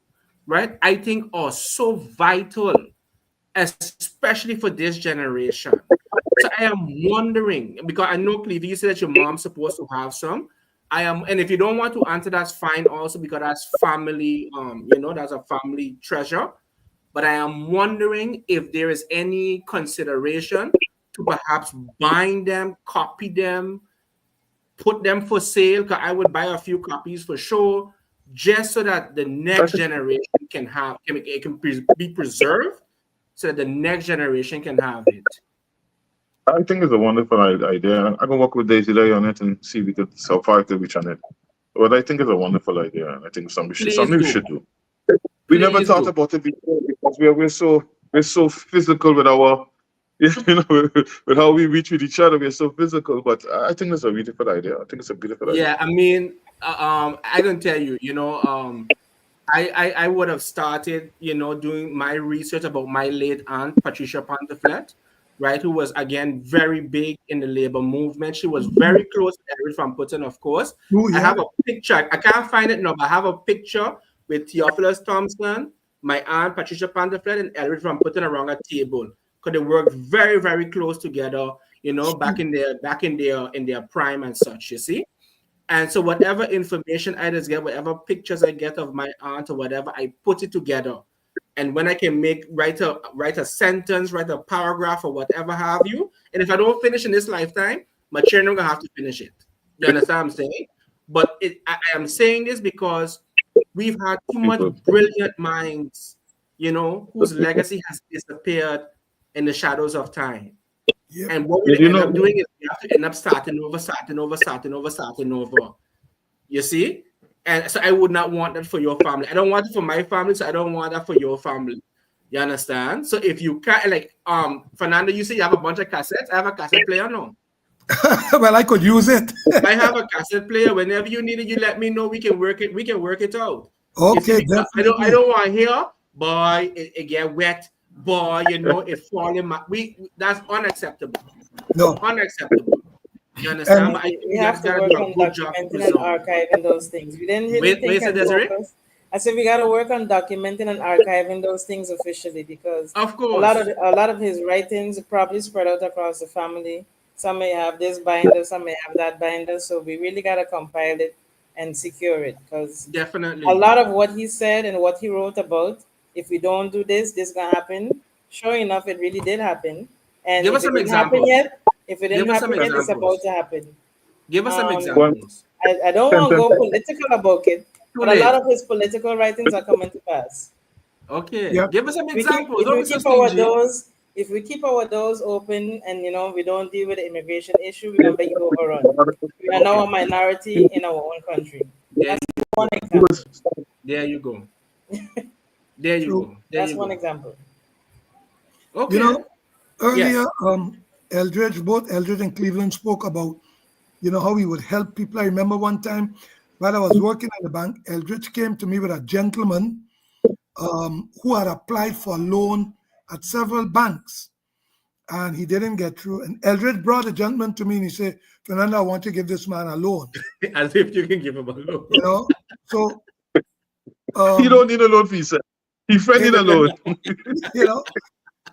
right? I think are so vital, especially for this generation. So I am wondering, because I know, Cleve, you said that your mom's supposed to have some. And if you don't want to answer, that's fine also, because that's family, that's a family treasure. But I am wondering if there is any consideration to perhaps bind them, copy them, put them for sale, because I would buy a few copies for sure, just so that the I next think, generation be preserved, so that the next generation can have it. I think it's a wonderful idea. I can work with Daisy on it and see if we could how far I could reach on it. But I think it's a wonderful idea, and I think Please something we do. should do. We never Please thought do. about it before because we're so physical with our with how we reach with each other. We're so physical, but I think it's a beautiful idea. I think it's a beautiful idea. Yeah, I mean, I can tell you, I would have started, doing my research about my late aunt, Patricia Pantaflet, right, who was, again, very big in the labor movement. She was very close to Elridge from Putten, of course. Oh I yeah. have a picture. I can't find it now, but I have a picture with Theophilus Thompson, my aunt, Patricia Pantaflet, and Elridge from Putten around a table, because they worked very, very close together, back in their prime and such, you see. And so whatever information I just get, whatever pictures I get of my aunt or whatever, I put it together. And when I can write a sentence, write a paragraph or whatever have you, and if I don't finish in this lifetime, my children are gonna have to finish it. You understand what I'm saying? But I am saying this because we've had too much brilliant minds, whose legacy has disappeared in the shadows of time. Yep. And what we end up doing is we have to end up starting over. You see? And so I would not want that for your family. I don't want it for my family, so I don't want that for your family. You understand? So if you can't, like, Fernando, you say you have a bunch of cassettes. I have a cassette player now. Well, I could use it. I have a cassette player. Whenever you need it, you let me know. We can work it out. Okay, I don't want to hear, boy, it get wet. Boy, it fall in my. That's unacceptable. No, unacceptable. You understand? But we have to work on documenting and archiving those things. We didn't really think and focus. I said we got to work on documenting and archiving those things officially, because of course a lot of his writings are probably spread out across the family. Some may have this binder, some may have that binder. So we really got to compile it and secure it, because definitely a lot of what he said and what he wrote about, if we don't do this gonna happen. Sure enough, it really did happen. And give us some examples. If it didn't happen yet, it's about to happen. Give us some examples. I don't want to go political about it, but a lot of his political writings are coming to pass. Okay, give us some examples. If we keep our doors open and we don't deal with the immigration issue, we're gonna be overrun. We are now a minority in our own country. That's one example. There you go. There you go. That's one example. Okay. Earlier, both Elridge and Cleveland spoke about, how he would help people. I remember one time while I was working at the bank, Elridge came to me with a gentleman who had applied for a loan at several banks, and he didn't get through. And Elridge brought the gentleman to me and he said, Fernando, I want to give this man a loan. As if you can give him a loan. So you don't need a loan fee, sir. He friend need a loan.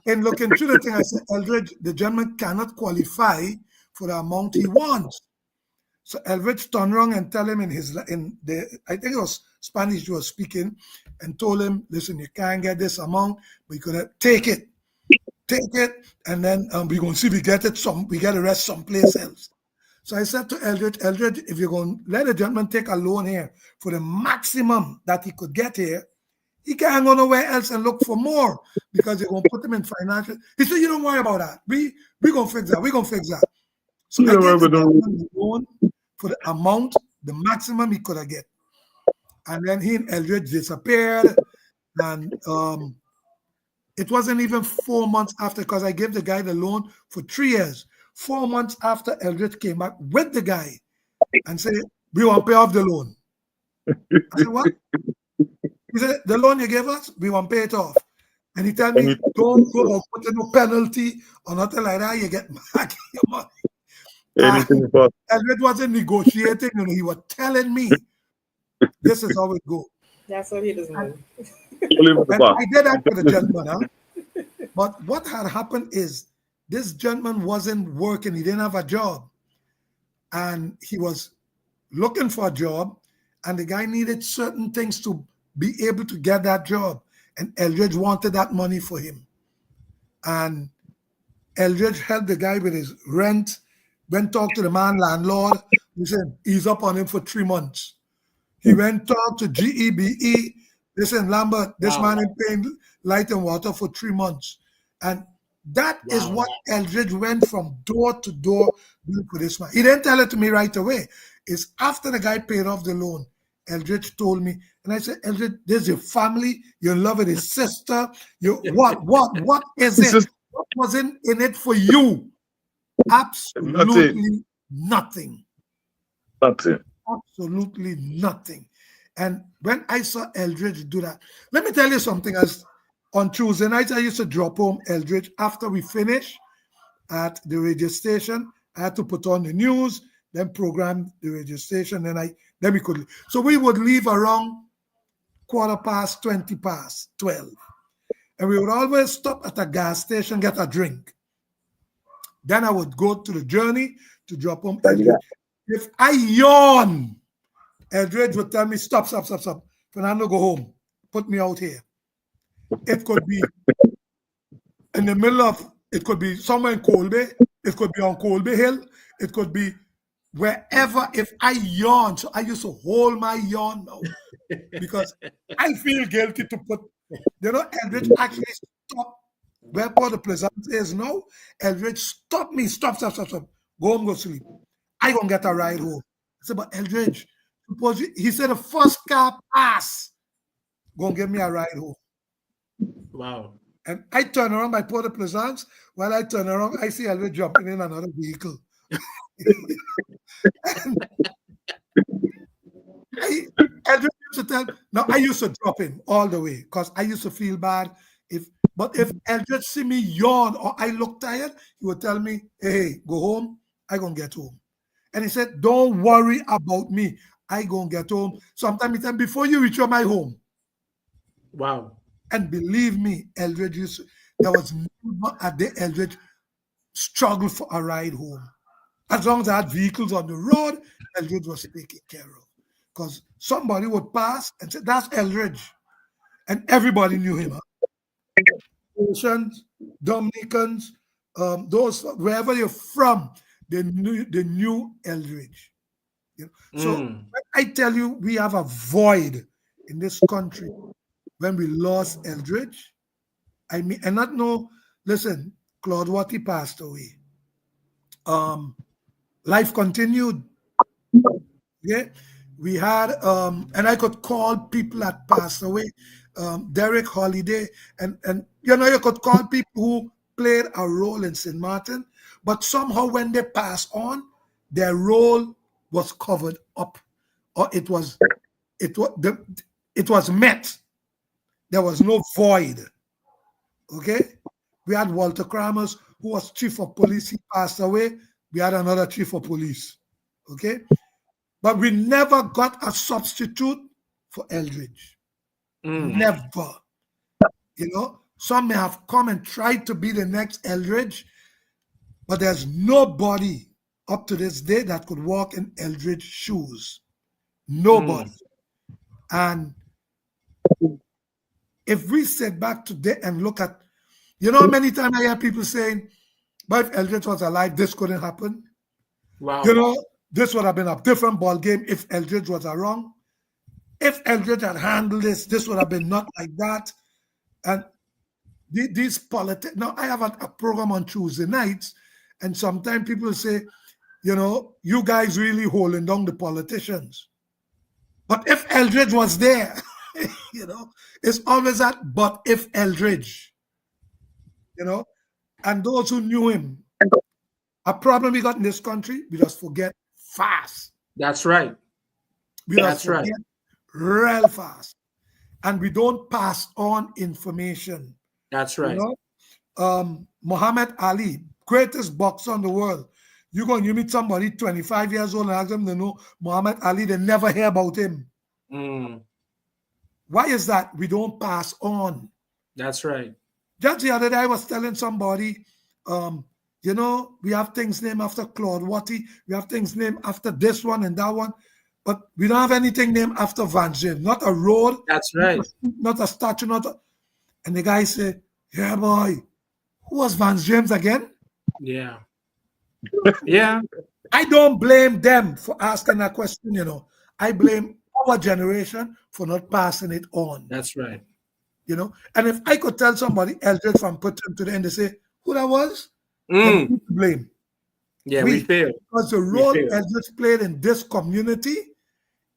And looking through the thing, I said, Elridge, the gentleman cannot qualify for the amount he wants. So Elridge turned around and tell him I think it was Spanish he was speaking, and told him, listen, you can't get this amount, but you could take it, and then we're going to see if we get the rest someplace else. So I said to Elridge, if you're going to let a gentleman take a loan here for the maximum that he could get here, he can't go nowhere else and look for more, because they're going to put him in financial. He said, you don't worry about that. We're going to fix that. We're going to fix that. So I gave the loan for the amount, the maximum he could have get. And then he and Elridge disappeared. And it wasn't even 4 months after, because I gave the guy the loan for 3 years. 4 months after, Elridge came back with the guy and said, we want to pay off the loan. I said, what? He said, the loan you gave us, we want to pay it off. And he told me, don't go about putting no penalty or nothing like that. You get back your money. Elridge wasn't negotiating, he was telling me, this is how it goes. That's what he doesn't know. And I did that for the gentleman. But what had happened is, this gentleman wasn't working. He didn't have a job. And he was looking for a job, and the guy needed certain things to be able to get that job. And Elridge wanted that money for him. And Elridge helped the guy with his rent, went talk to the man landlord. He said, he's up on him for 3 months. He went talk to GEBE. Listen, Lambert, this man is paying light and water for 3 months. And that is what Elridge went from door to door doing for this man. He didn't tell it to me right away. It's after the guy paid off the loan, Elridge told me, and I said, Elridge, there's your family, you're in love with his sister. What is it? What was in it for you? Absolutely nothing. Absolutely nothing. And when I saw Elridge do that, let me tell you something. As on Tuesday nights, I used to drop home Elridge after we finish at the radio station. I had to put on the news, then program the radio station, then we could. So we would leave around 12:15. And we would always stop at a gas station, get a drink. Then I would go to the journey to drop home Elridge. If I yawn, Elridge would tell me, stop. Fernando, go home. Put me out here. It could be in the middle of, it could be somewhere in Colby. It could be on Colby Hill. It could be wherever. If I yawn, so I used to hold my yawn now because I feel guilty to put, Elridge actually stopped where Port de Plaisance is now. Elridge, stop me, stop. Go home, go sleep. I gonna get a ride home. I said, but Elridge, suppose he said the first car pass, gonna give me a ride home. Wow. And I turn around by Port de Plaisance. While I turn around, I see Elridge jumping in another vehicle. Elridge used to tell, now I used to drop in all the way because I used to feel bad. But if Elridge see me yawn or I look tired, he would tell me, hey, go home. I gonna get home. And he said, don't worry about me. I gonna get home. Sometimes he said, before you reach my home. Wow. And believe me, Elridge there was never a day Elridge struggled for a ride home. As long as I had vehicles on the road, Elridge was taken care of. Because somebody would pass and say, that's Elridge. And everybody knew him. Haitians, Dominicans, those, wherever you're from, they knew Elridge. So when I tell you we have a void in this country when we lost Elridge, I mean, and not know, listen, Claude Watty passed away. Life continued. Yeah. We had, and I could call people that passed away, Derek Holiday, and you could call people who played a role in St. Martin, but somehow when they passed on, their role was covered up, or it was met. There was no void. Okay, we had Walter Kramers, who was chief of police. He passed away. We had another chief of police. Okay, but we never got a substitute for Elridge. Never. Some may have come and tried to be the next Elridge, but there's nobody up to this day that could walk in Elridge's shoes. Nobody. And if we sit back today and look at, many times I hear people saying, but if Elridge was alive, this couldn't happen. Wow. This would have been a different ball game if Elridge was around. If Elridge had handled this would have been not like that. And these politics. Now, I have a program on Tuesday nights, and sometimes people say, you guys really holding down the politicians. But if Elridge was there, it's always that, but if Elridge, and those who knew him, a problem we got in this country, we just forget fast. That's right. We just forget real fast. And we don't pass on information. That's right. Muhammad Ali, greatest boxer in the world. You meet somebody 25 years old and ask them to know Muhammad Ali, they never hear about him. Why is that? We don't pass on. That's right. Just the other day, I was telling somebody, we have things named after Claude Watty. We have things named after this one and that one. But we don't have anything named after Van James. Not a road. That's right. Not a statue. And the guy said, yeah, boy, who was Van James again? Yeah. Yeah. I don't blame them for asking that question, I blame our generation for not passing it on. That's right. And if I could tell somebody Elridge from Putten today and they say, who that was? Then we blame. Yeah, we fail. Because the role Elridge played in this community,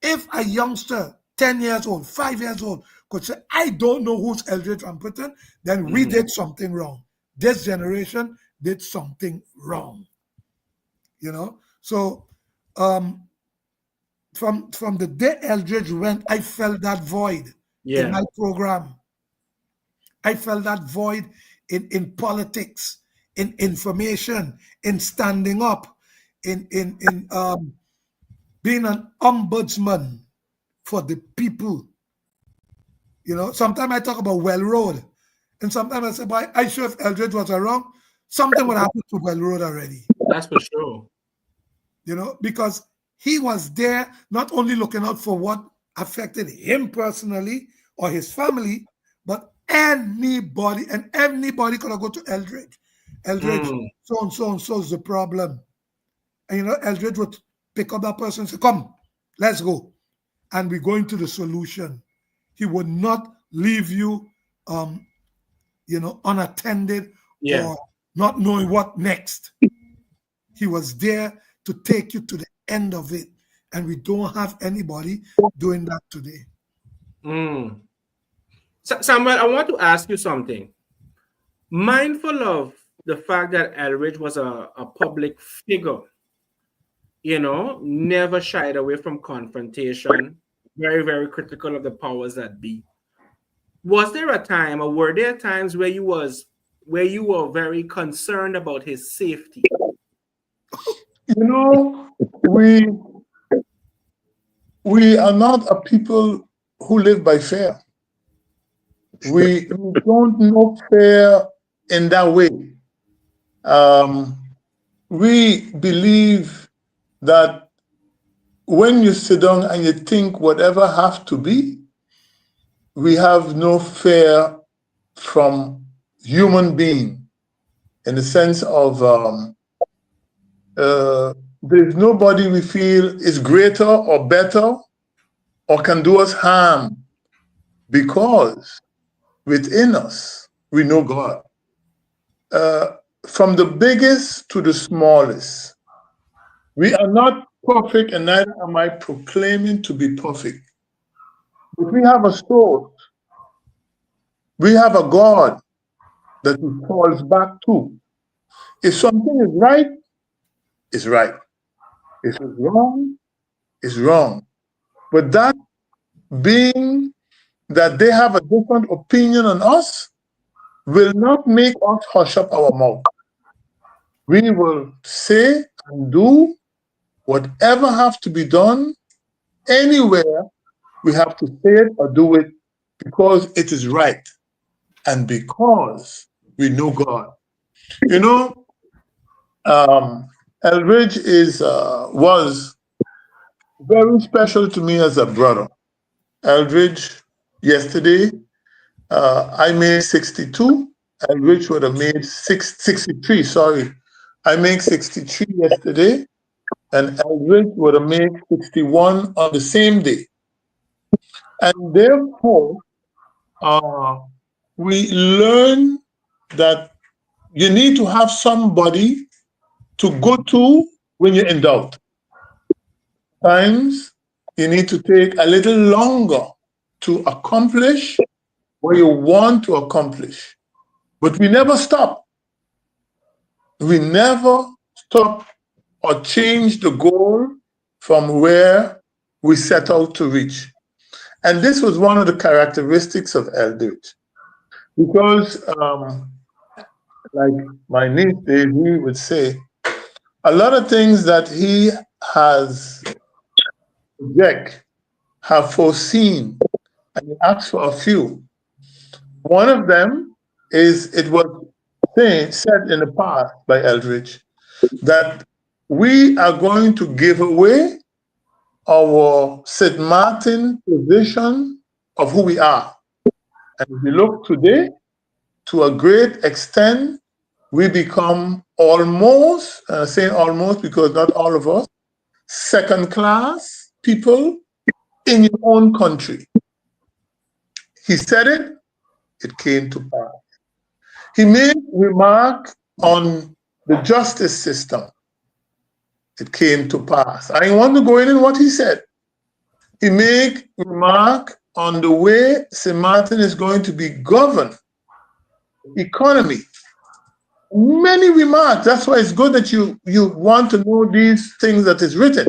if a youngster, 10 years old, 5 years old, could say, I don't know who's Elridge from Putten, then we did something wrong. This generation did something wrong. So from the day Elridge went, I felt that void in my program. I felt that void in politics, in information, in standing up, in being an ombudsman for the people. Sometimes I talk about Well Road, and sometimes I say, boy, I sure if Elridge was around, something would happen to Bell Road already. That's for sure. Because he was there not only looking out for what affected him personally or his family, but anybody, and anybody could have go to Elridge. Elridge, so and so is the problem. And Elridge would pick up that person and say, come, let's go. And we go into the solution. He would not leave you unattended or not knowing what next. He was there to take you to the end of it. And we don't have anybody doing that today. Samuel, I want to ask you something. Mindful of the fact that Elridge was a public figure, never shied away from confrontation, very, very critical of the powers that be. Was there a time, or were there times where you were very concerned about his safety? We are not a people who live by fear. We don't know fear in that way. We believe that when you sit down and you think whatever have to be, we have no fear from human being, in the sense of there's nobody we feel is greater or better or can do us harm, because within us we know God. From the biggest to the smallest, we are not perfect, and neither am I proclaiming to be perfect. But we have a source. We have a God that it falls back to. If something is right, it's right. If it's wrong, it's wrong. But that being that they have a different opinion on us will not make us hush up our mouth. We will say and do whatever have to be done anywhere. We have to say it or do it because it is right and because we know God. Elridge was very special to me as a brother. Elridge, yesterday, I made 62. Elridge would have made 63, sorry. I made 63 yesterday, and Elridge would have made 61 on the same day. And therefore, we learn that you need to have somebody to go to when you're in doubt. Sometimes you need to take a little longer to accomplish what you want to accomplish. But we never stop. We never stop or change the goal from where we set out to reach. And this was one of the characteristics of Elridge. Because, like my niece Dessiree would say, a lot of things that he has have foreseen, and he asked for a few. One of them is, it was said in the past by Elridge that we are going to give away our St. Martin position of who we are. And if we look today, to a great extent, we become almost, saying almost because not all of us, second-class people in your own country. He said it, it came to pass. He made remark on the justice system. It came to pass. I want to go in what he said. He made remark on the way St. Martin is going to be governed, economy. Many remarks. That's why it's good that you want to know these things that is written.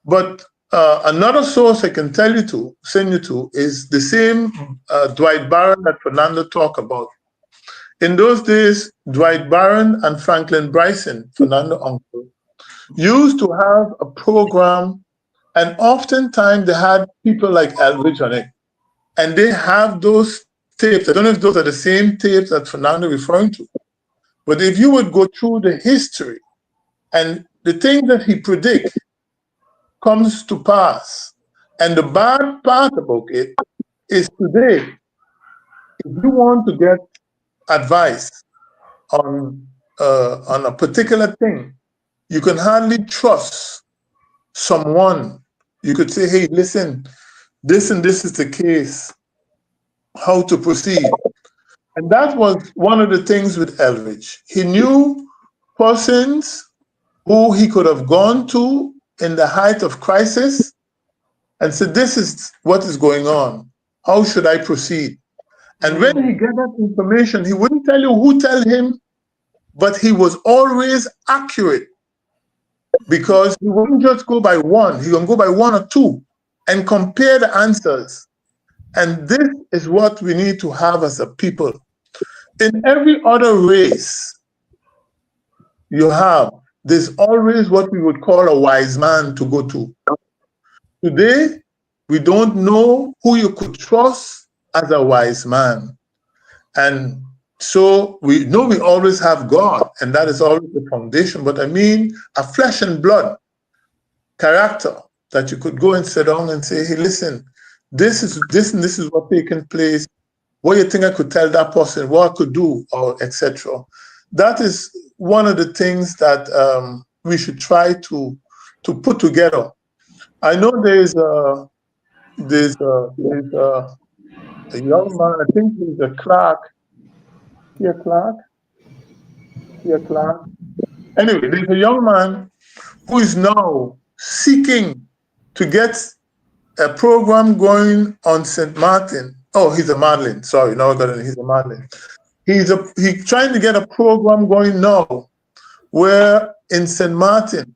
But another source I can send you to, is the same Dwight Barron that Fernando talked about. In those days, Dwight Barron and Franklin Bryson, Fernando uncle, used to have a program, and oftentimes they had people like Elridge on it. And they have those tapes. I don't know if those are the same tapes that Fernando referring to. But if you would go through the history and the thing that he predicts comes to pass, and the bad part about it is today, if you want to get advice on a particular thing, you can hardly trust someone. You could say, hey, listen, this and this is the case, how to proceed. And that was one of the things with Elridge. He knew persons who he could have gone to in the height of crisis and said, this is what is going on. How should I proceed? And when he got that information, he wouldn't tell you who tell him, but he was always accurate, because he wouldn't just go by one. He would go by one or two and compare the answers. And this is what we need to have as a people. In every other race there's always what we would call a wise man to go to. Today, we don't know who you could trust as a wise man. And so we know we always have God, and that is always the foundation. But I mean, a flesh and blood character that you could go and sit down and say, hey, listen, this is what taking place. What do you think I could tell that person? What I could do, or etc. That is one of the things that we should try to put together. I know there's a young man. I think he's a Clarke. Clarke. Anyway, there's a young man who is now seeking to get a program going on St. Martin. Oh, he's a Madeleine. Sorry, no, he's a Madeleine. He's trying to get a program going now where in St. Martin,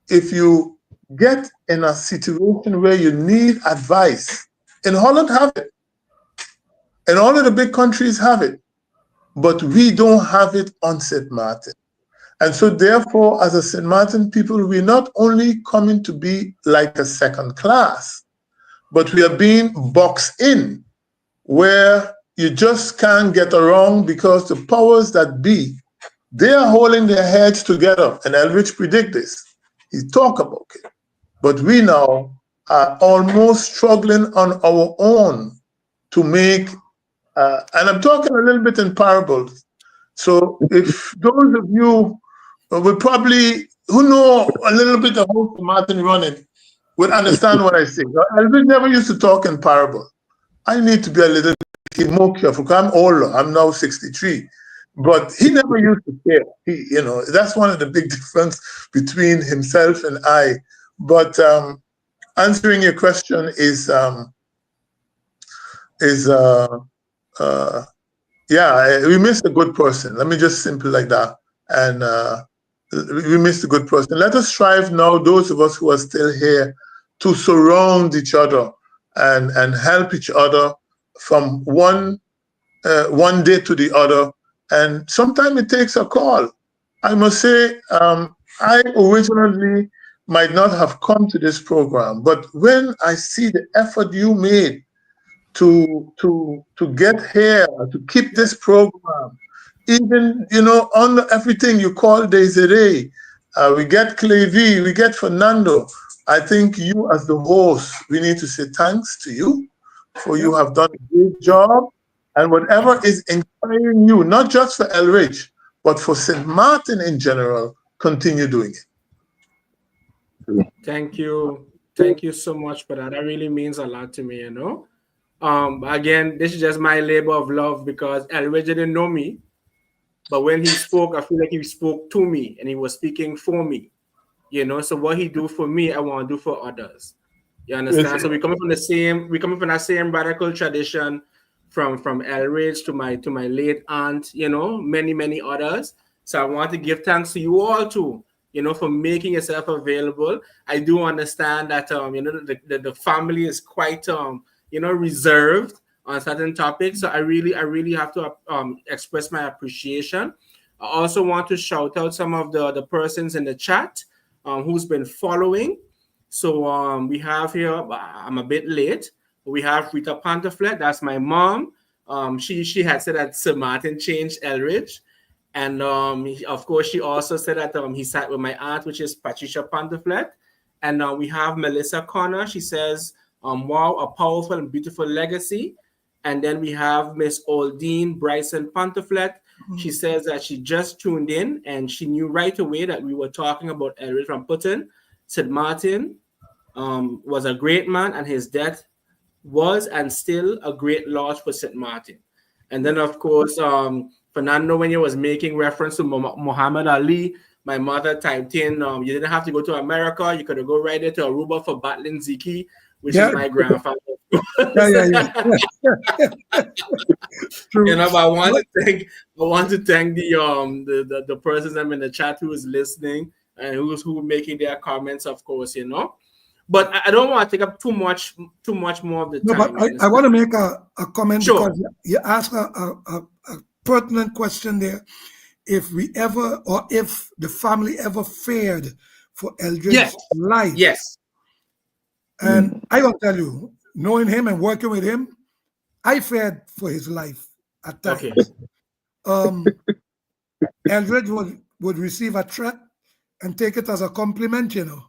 if you get in a situation where you need advice, in Holland have it, and all of the big countries have it, but we don't have it on St. Martin. And so therefore, as a St. Martin people, we're not only coming to be like a second class, but we are being boxed in where you just can't get around, because the powers that be, they are holding their heads together. And Elridge predict this. He talk about it. But we now are almost struggling on our own to make, and I'm talking a little bit in parables. So if those of you who know a little bit about Martin running would understand what I say. Elridge never used to talk in parable. I need to be a little bit more careful, because I'm older. I'm now 63. But he never used to care. That's one of the big difference between himself and I. But answering your question is we missed a good person. Let me just simple like that. And we missed a good person. Let us strive now, those of us who are still here, to surround each other and help each other from one day to the other. And sometimes it takes a call. I must say, I originally might not have come to this program, but when I see the effort you made to get here, to keep this program, even on everything you call Dessiree, we get Clarke, we get Fernando. I think you as the host, we need to say thanks to you, for you have done a great job, and whatever is inspiring you, not just for Elridge, but for St. Martin in general, continue doing it. Thank you so much for that. That really means a lot to me. Again, this is just my labor of love, because Elridge didn't know me. But when he spoke, I feel like he spoke to me, and he was speaking for me. So what he do for me, I want to do for others. You understand? Yes. So we coming from that same radical tradition, from Elridge to my late aunt, many others. So I want to give thanks to you all too, for making yourself available. I do understand that the family is quite reserved on certain topics. So I really have to express my appreciation. I also want to shout out some of the persons in the chat who's been following. So we have here, I'm a bit late. We have Rita Pantaflet, that's my mom. She had said that Sir Martin changed Elridge. And of course, she also said that he sat with my aunt, which is Patricia Pantoflet. And we have Melissa Connor. She says, wow, a powerful and beautiful legacy. And then we have Miss Aldine Bryson Pantoflet. She says that she just tuned in and she knew right away that we were talking about Elridge from Putten. St. Martin was a great man, and his death was and still a great loss for St. Martin. And then, of course, Fernando, when you was making reference to Muhammad Ali, my mother typed in, you didn't have to go to America. You could have go right there to Aruba for battling Ziki, which is my grandfather. True. You know, but I want to thank the persons I'm in the chat who is listening and who making their comments, of course, you know. But I don't want to take up too much more of the time. But I want to make a comment, sure. because you asked a pertinent question there. If we ever, or if the family ever feared for Elridge's life. Yes. And I will tell you, knowing him and working with him, I feared for his life at times. Okay. Elridge would receive a threat and take it as a compliment, you know.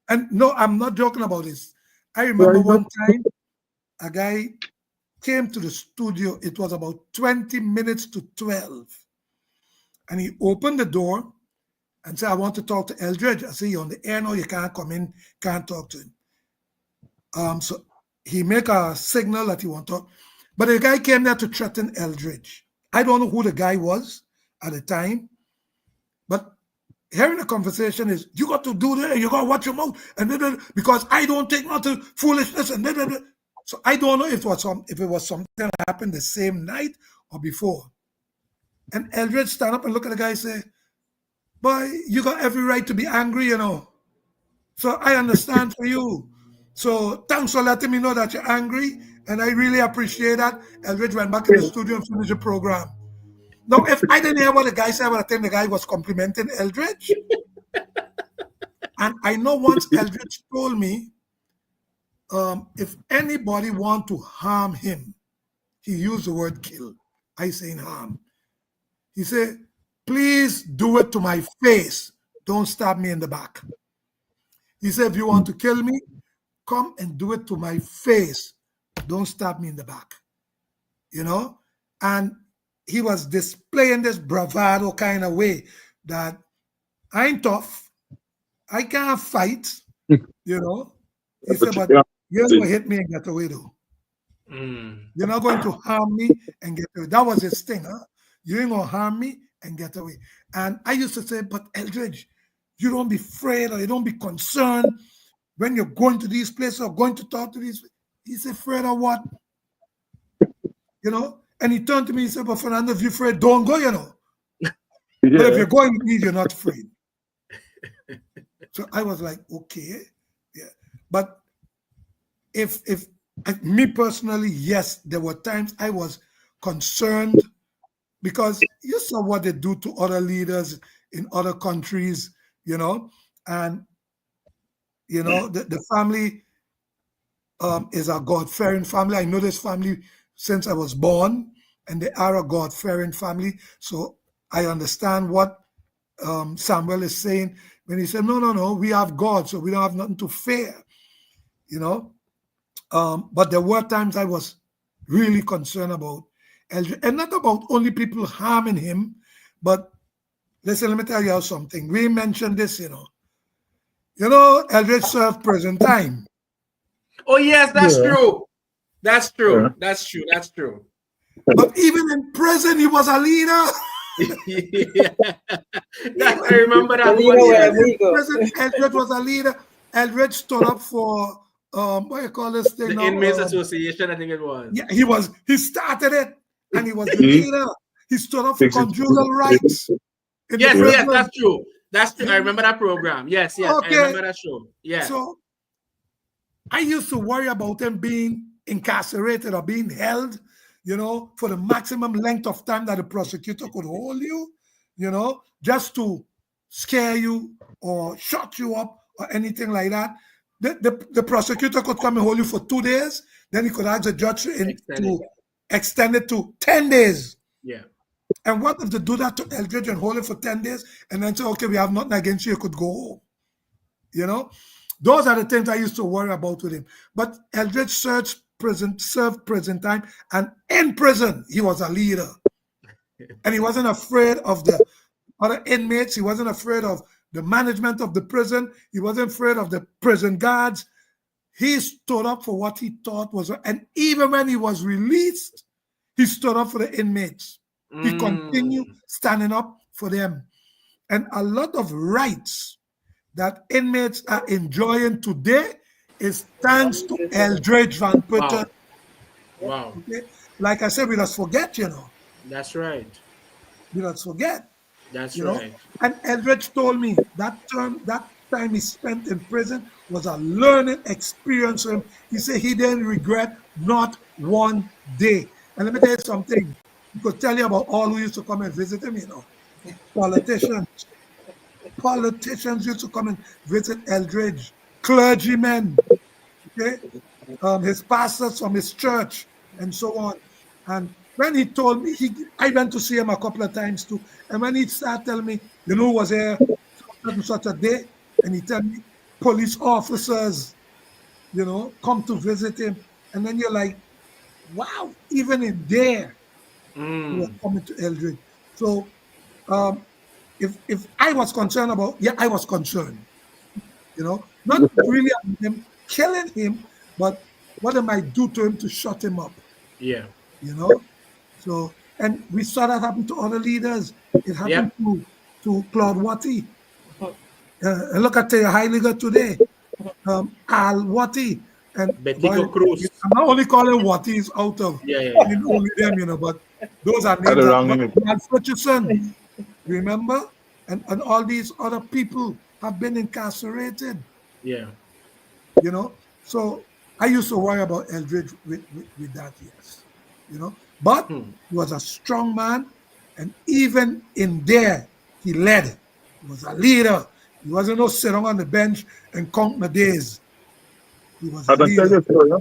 And no, I'm not joking about this. I remember one time a guy came to the studio. It was about 20 minutes to 12. And he opened the door and said, I want to talk to Elridge. I said, you're on the air now, you can't come in, can't talk to him. So he make a signal that he want to talk. But the guy came there to threaten Elridge. I don't know who the guy was at the time, but hearing the conversation is, you got to do that, you got to watch your mouth, and because I don't take nothing foolishness, and so I don't know if it was something that happened the same night or before. And Elridge stand up and look at the guy and say, boy, you got every right to be angry, you know. So I understand for you. So thanks for letting me know that you're angry, and I really appreciate that. Elridge went back in the studio and finished the program. Now, if I didn't hear what the guy said, I would think the guy was complimenting Elridge. And I know once Elridge told me, if anybody want to harm him, he used the word kill. I saying harm. He said, please do it to my face. Don't stab me in the back. He said, if you want to kill me, come and do it to my face. Don't stab me in the back. You know? And he was displaying this bravado kind of way that I'm tough. I can't fight. You know? He said, but you're going to hit me and get away though. You're not going to harm me and get away. That was his thing, huh? You ain't going to harm me and get away. And I used to say, but Elridge, you don't be afraid or you don't be concerned when you're going to these places or going to talk to these. He's afraid of what? You know? And he turned to me and said, but Fernando, if you're afraid, don't go, you know. But if you're going with me, you're not afraid. So I was like, okay. Yeah. But if me personally, yes, there were times I was concerned because you saw what they do to other leaders in other countries, you know, and, you know, the family is a God-fearing family. I know this family since I was born, and they are a God-fearing family. So I understand what Samuel is saying when he said, no, we have God, so we don't have nothing to fear, you know. But there were times I was really concerned about Elridge, and not about only people harming him, but listen, let me tell you something. We mentioned this, you know. Elridge served prison time. Oh yes, that's true. That's true. Yeah. That's true. That's true. But even in prison, he was a leader. I remember that. Elridge was a leader. Elridge stood up for what you call this thing? The Inmates Association, I think it was. Yeah, he started it, and he was the leader. He stood up for conjugal rights. Yes, that's true. That's true. I remember that program. Yes, okay. I remember that show. Yeah. So I used to worry about him being incarcerated or being held, you know, for the maximum length of time that the prosecutor could hold you, you know, just to scare you or shut you up or anything like that. The prosecutor could come and hold you for 2 days. Then he could ask the judge to extend it to 10 days. Yeah. And what if they do that to Elridge and hold it for 10 days and then say, okay, we have nothing against you, you could go home? You know, those are the things I used to worry about with him. But Elridge served prison time, and in prison, he was a leader. And he wasn't afraid of the other inmates. He wasn't afraid of the management of the prison. He wasn't afraid of the prison guards. He stood up for what he thought was right. And even when he was released, he stood up for the inmates. He continued standing up for them. And a lot of rights that inmates are enjoying today is thanks to Elridge Van Putten. Wow. Okay? Like I said, we just forget, you know. That's right. We just forget. That's you know. right. And Elridge told me that time he spent in prison was a learning experience for him. He said he didn't regret not one day. And let me tell you something. He could tell you about all who used to come and visit him, you know. Politicians. Politicians used to come and visit Elridge. Clergymen. Okay? His pastors from his church and so on. And when he told me, I went to see him a couple of times too. And when he started telling me, you know, was here such a day, and he told me police officers, you know, come to visit him. And then you're like, wow, even in there, he was coming to Elridge. So if I was concerned about, yeah, I was concerned, you know, not really about him killing him, but what am I do to him to shut him up? Yeah. You know? So, and we saw that happen to other leaders. It happened to Claude Watty. And look at the Heiliger today. Al Watty. And Betico Cruz. I'm not only calling Watties out of only them, you know, but those are names that Richardson, remember? And all these other people have been incarcerated. Yeah. You know? So I used to worry about Elridge with that, yes. You know, but he was a strong man, and even in there, he led. He was a leader. He wasn't no sitting on the bench and count the days. He was a I can tell you leader. a story.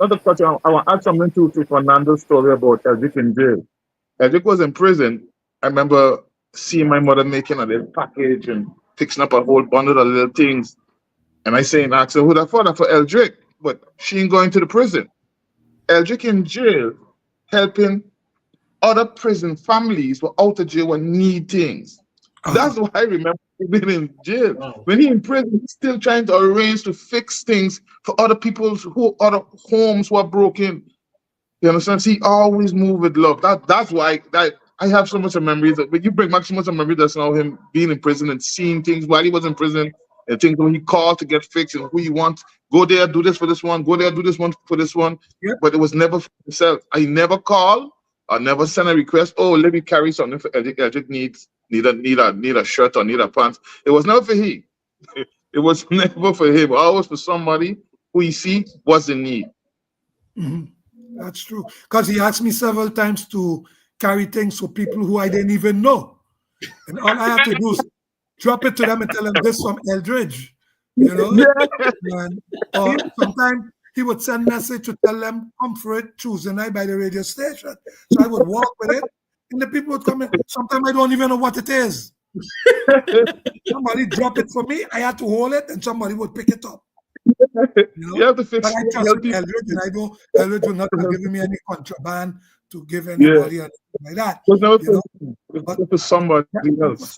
Another question. I want to add something to Fernando's story about Elridge in jail. Elridge was in prison. I remember seeing my mother making a little package and fixing up a whole bundle of little things. And I saying, ask her, who'd I father for Elridge? But she ain't going to the prison. Elridge in jail, helping other prison families who out of jail and need things. That's why I remember him being in jail. Wow. When he in prison, he's still trying to arrange to fix things for other other homes who are broken. You understand? He always moved with love. That's why I have so much of memories. But you bring back so much of memories that's now him being in prison and seeing things while he was in prison, and things when he called to get fixed and who he wants. Go there, do this for this one. Go there, do this one for this one. Yep. But it was never for himself. I never call. I never send a request. Oh, let me carry something for Elridge. Elridge need a shirt or need a pants. It was never for him. It was never for him. Always for somebody who he see was in need. That's true. Because he asked me several times to carry things for people who I didn't even know. And all I have to do is drop it to them and tell them this from Elridge. You know? And, or sometimes he would send message to tell them, come for it Tuesday night by the radio station. So I would walk with it, and the people would come in. Sometimes I don't even know what it is. Somebody drop it for me, I had to hold it, and somebody would pick it up. You know? You have to fix But I trust Elridge, and Elridge will not have given me any contraband to give anybody or anything like that. It was never You know? But for somebody else.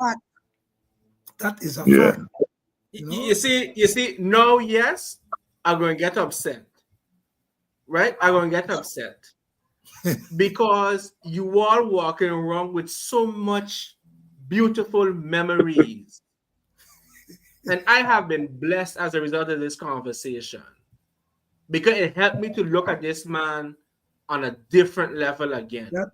That is a Yeah. fact. You see, no, yes, I'm going to get upset. Right? I'm going to get upset. Because you are walking around with so much beautiful memories. And I have been blessed as a result of this conversation. Because it helped me to look at this man on a different level again. Yep.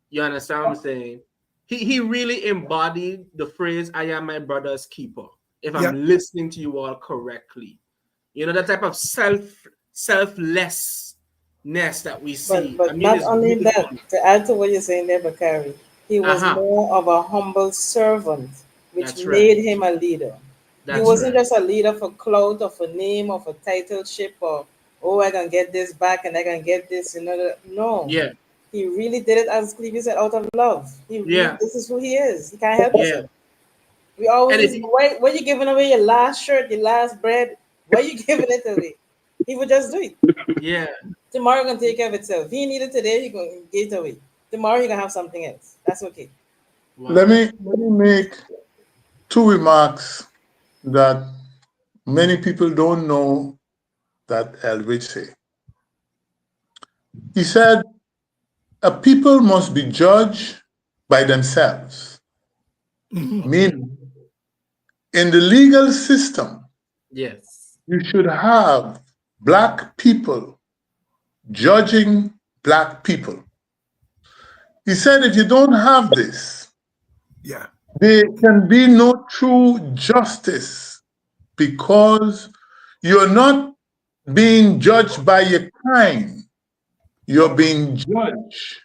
You understand what I'm saying? He really embodied the phrase, I am my brother's keeper. If I'm listening to you all correctly. You know, that type of selflessness that we see. But not only that, to add to what you're saying there, Bakari, he was more of a humble servant, which made him a leader. He wasn't just a leader for clout or for name or for titleship or, oh, I can get this back and I can get this, you know. No. Yeah. He really did it, as Clevie said, out of love. Yeah. This is who he is. He can't help Yeah. himself. We always And if say, why you giving away your last shirt, your last bread? Why you giving it away? He would just do it. yeah. Tomorrow gonna take care of itself. He need it today, he gonna give it away. Tomorrow he gonna have something else. That's okay. Let Wow. me make two remarks that many people don't know that Elridge said. He said, a people must be judged by themselves. Meaning, in the legal system, Yes. you should have Black people judging Black people. He said, if you don't have this, Yeah. there can be no true justice because you're not being judged by your kind. You're being judged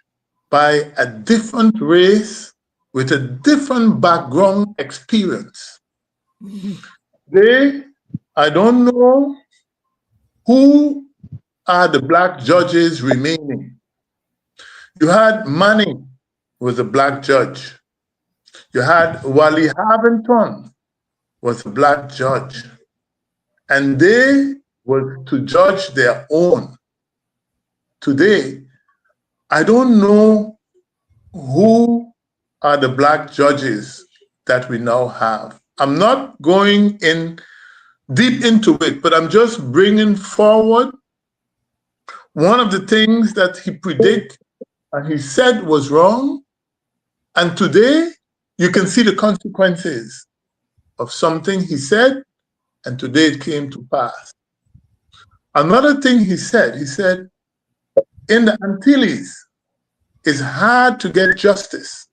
by a different race with a different background experience. I don't know who are the Black judges remaining. You had Manning was a Black judge. You had Wally Harvington was a Black judge. And they were to judge their own. Today, I don't know who are the Black judges that we now have. I'm not going in deep into it, but I'm just bringing forward one of the things that he predicted and he said was wrong. And today, you can see the consequences of something he said, and today it came to pass. Another thing he said, in the Antilles, it's hard to get justice.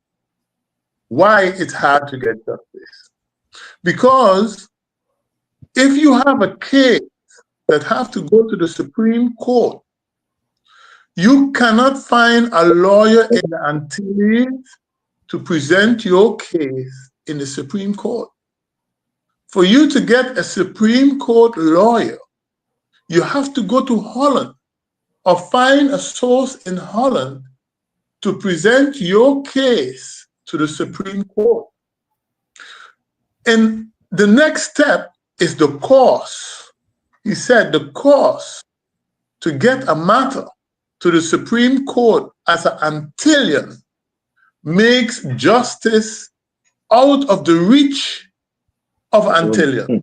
Why it's hard to get justice? Because if you have a case that have to go to the Supreme Court, you cannot find a lawyer in the Antilles to present your case in the Supreme Court. For you to get a Supreme Court lawyer, you have to go to Holland or find a source in Holland to present your case to the Supreme Court. And the next step is the cost. He said the cost to get a matter to the Supreme Court as an Antillian makes justice out of the reach of Antillian.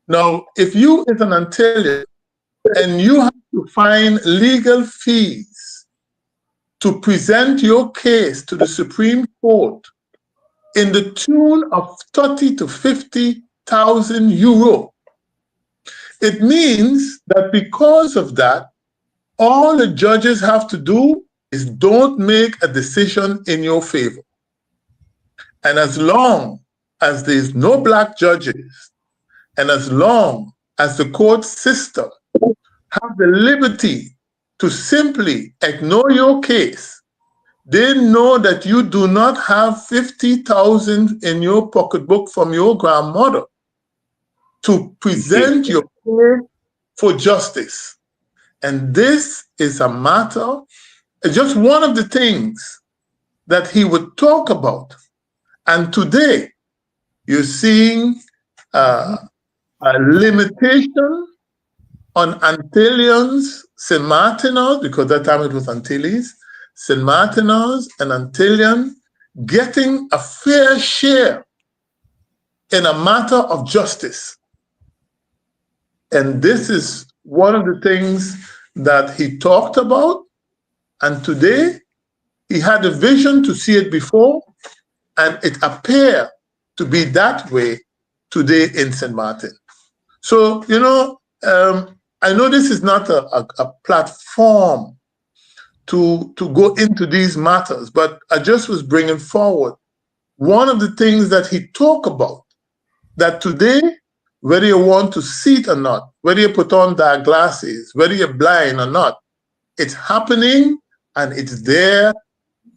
Now, if you is an Antillian and you have to find legal fees to present your case to the Supreme Court in the tune of 30 to 50,000 euro, it means that because of that, all the judges have to do is don't make a decision in your favor. And as long as there's no Black judges, and as long as the court system have the liberty to simply ignore your case, they know that you do not have 50,000 in your pocketbook from your grandmother to present your case for justice. And this is a matter, just one of the things that he would talk about. And today, you're seeing a limitation on Antillians, St. Martiners, because that time it was Antilles, St. Martiners and Antillian getting a fair share in a matter of justice. And this is one of the things that he talked about. And today, he had a vision to see it before, and it appeared to be that way today in St. Martin. So, I know this is not a platform to go into these matters, but I just was bringing forward one of the things that he talked about, that today, whether you want to see it or not, whether you put on dark glasses, whether you're blind or not, it's happening and it's there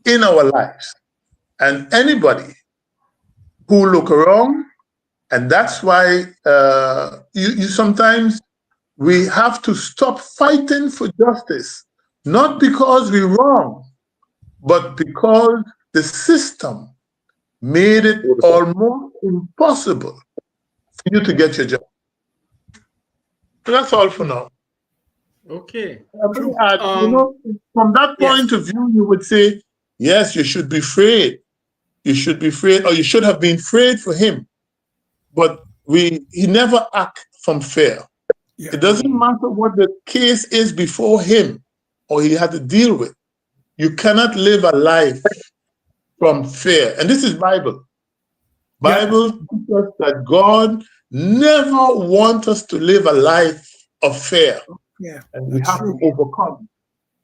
in our lives. And anybody who look around, and that's why you sometimes we have to stop fighting for justice not because we're wrong, but because the system made it almost impossible for you to get your job. So that's all for now. Okay. From that Yes. point of view, you would say, yes, you should be afraid. You should be afraid, or you should have been afraid for him. But he never act from fear. Yeah. It doesn't matter what the case is before him or he had to deal with. You cannot live a life from fear. And this is Bible. Bible teaches us that God never wants us to live a life of fear. Yeah. And we have to overcome.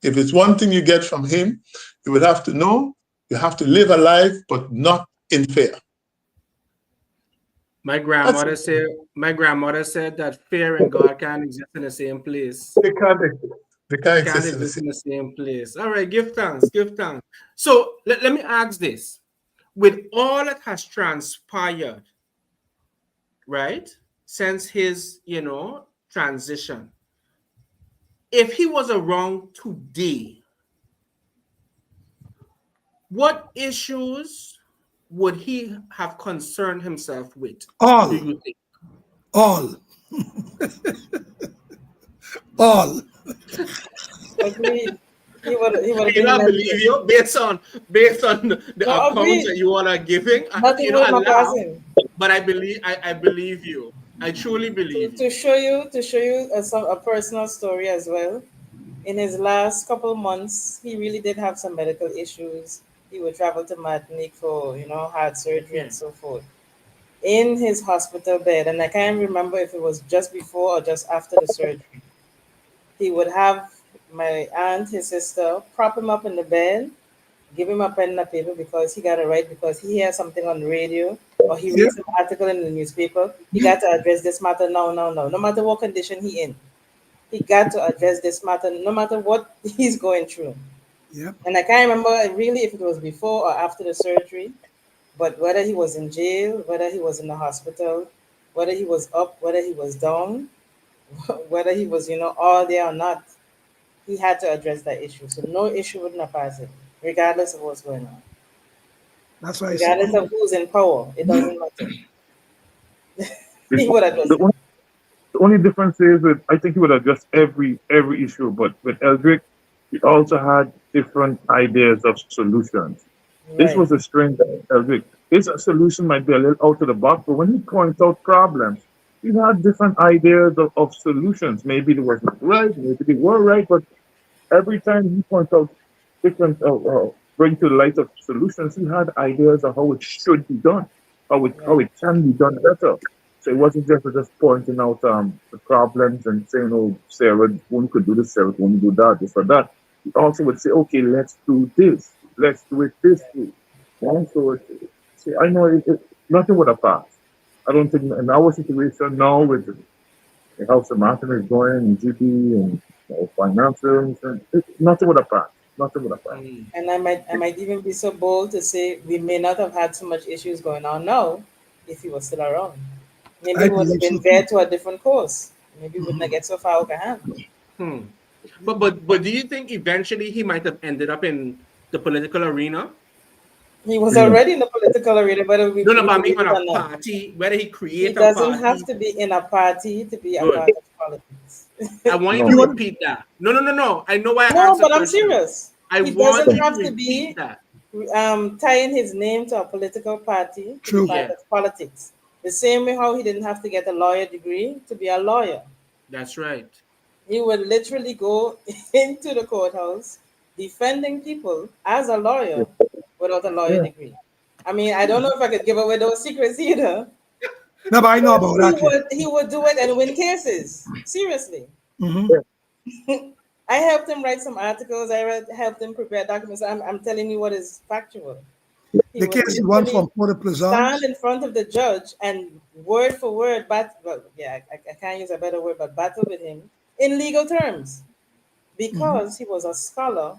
If it's one thing you get from him, you would have to know you have to live a life, but not in fear. My grandmother said that fear and God can't exist in the same place. They can't exist. They can't Can't exist exist in the same place. All right, give thanks, give thanks. So let me ask this. With all that has transpired, right, since his, transition, if he was around today, what issues would he have concerned himself with? All. Do you think? All. All. Agreed. He would have You been not believe you based on the No, accounts agreed. that you all are giving. Nothing would I not laugh, pass him. but I believe you. I truly believe you. To show you a personal story as well. In his last couple months, he really did have some medical issues. He would travel to Martinique for heart surgery and so forth. In his hospital bed, and I can't remember if it was just before or just after the surgery, he would have my aunt, his sister, prop him up in the bed, give him a pen and a paper because he got to write because he hears something on the radio or he Yeah. reads an article in the newspaper. He got to address this matter now, no matter what condition he in. He got to address this matter no matter what he's going through. Yeah. And I can't remember really if it was before or after the surgery, but whether he was in jail, whether he was in the hospital, whether he was up, whether he was down, whether he was, all there or not, he had to address that issue. So no issue would not pass him, regardless of what's going on. That's why I say Regardless of who's in power, it doesn't matter. He would address The it. only, the only difference is with I think he would address every issue, but with Eldrick, he also had different ideas of solutions. This Right. was a strange Eldrick. His solution might be a little out of the box, but when he points out problems, he had different ideas of solutions. Maybe they wasn't right, maybe they were right, but every time he points out different, bring to the light of solutions, he had ideas of how it should be done, how Right. it can be done better. So it wasn't just pointing out the problems and saying, oh, Sarah, one could do this, Sarah, one do that, this or that. He also would say, okay, let's do this, let's do it this way. And so, see, I know nothing would have passed. I don't think in our situation now with how Sir Martin is going and GP and finances, and nothing would have passed. Nothing would have passed. And I might even be so bold to say we may not have had so much issues going on now if he was still around. Maybe I we would have believe so been too. veered to a different course. Maybe we wouldn't get so far out of hand. Hmm. But do you think eventually he might have ended up in the political arena? He was Yeah. already in the political arena, whether we No, but I mean believe on it a or not. party, whether he He create a doesn't have party. to be in a party to be a Good. part of politics. I want you No. to You want repeat that. No. I know why I No, asked the but I'm question. serious. I He want doesn't you to have to repeat be that. tying his name to a political party to be true. part Yeah, of politics. The same way how he didn't have to get a lawyer degree to be a lawyer. that's right. He would literally go into the courthouse defending people as a lawyer without a lawyer Yeah. degree. I mean, I don't know if I could give away those secrets either. No, but I know about He that. Yeah. would do it and win cases. Seriously. Mm-hmm. I helped him write some articles. Helped him prepare documents. I'm telling you what is factual. He The would case he won literally from Port of stand Plaisance. in front of the judge and word for word, I can't use a better word, but battle with him in legal terms Mm-hmm. because he was a scholar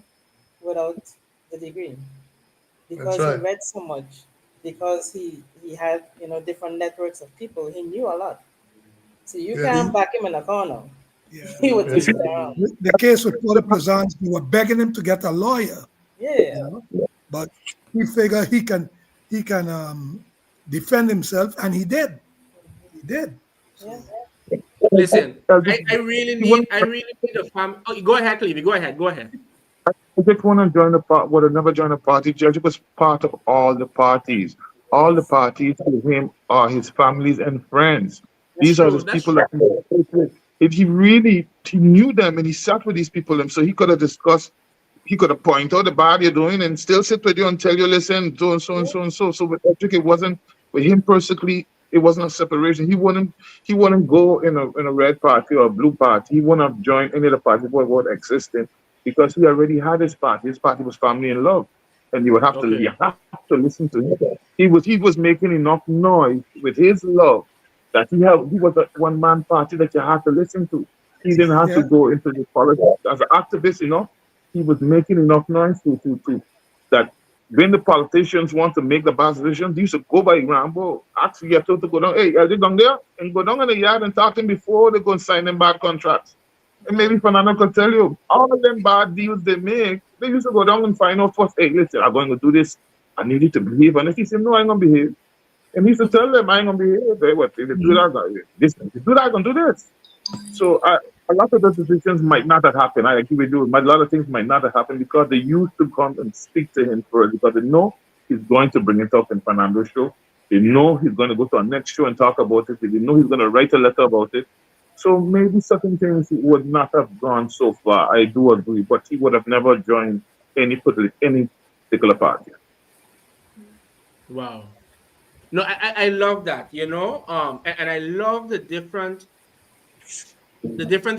without the degree, That's because he right. read so much, because he had different networks of people. He knew a lot, so you Yes. can't back him in a corner. Yeah. He would twist it around. The case with Porter Pleasance, they were begging him to get a lawyer, Yeah. you know, but he figured he can defend himself, and he did. He did. Yeah. So Listen, I You really need a family. Oh, go ahead, Clevie. Go ahead. Go ahead. I just want to join the part. Would have never joined a party. Judge was part of all the parties. All the Yes. parties with him are his families and friends. That's These are true. the That's people true. that if he really he knew them and he sat with these people, and so he could have discussed. He could have pointed out the bad you're doing and still sit with you and tell you, listen, so and so and Yeah. so and so. So with Edric, it wasn't with him personally. It wasn't a separation. He wouldn't go in a red party or a blue party. He wouldn't have joined any of the parties that were existing because he already had his party. His party was family and love, and you Okay. have to listen to him. He was making enough noise with his love that he was a one man party that you had to listen to. He didn't have to yeah, go into the politics as an activist, he was making enough noise to that when the politicians want to make the bad decisions, they used to go by Rambo, ask Yeto to go down. Hey, are they down there? And go down in the yard and talk to them before they go and sign them bad contracts. And maybe Fernando could tell you, all of them bad deals they make, they used to go down and find out first, hey, listen, I'm going to do this. I need you to behave. And if he said, no, I ain't going to behave. And he used to tell them, I ain't going to behave. They what? If they do that, this, if they do that, I'm going to do this. So a lot of those decisions might not have happened. I agree with you. A lot of things might not have happened because they used to come and speak to him first because they know he's going to bring it up in Fernando's show. They know he's going to go to our next show and talk about it. They know he's going to write a letter about it. So maybe certain things would not have gone so far. I do agree, but he would have never joined any particular party. Wow. No, I love that. And I love the different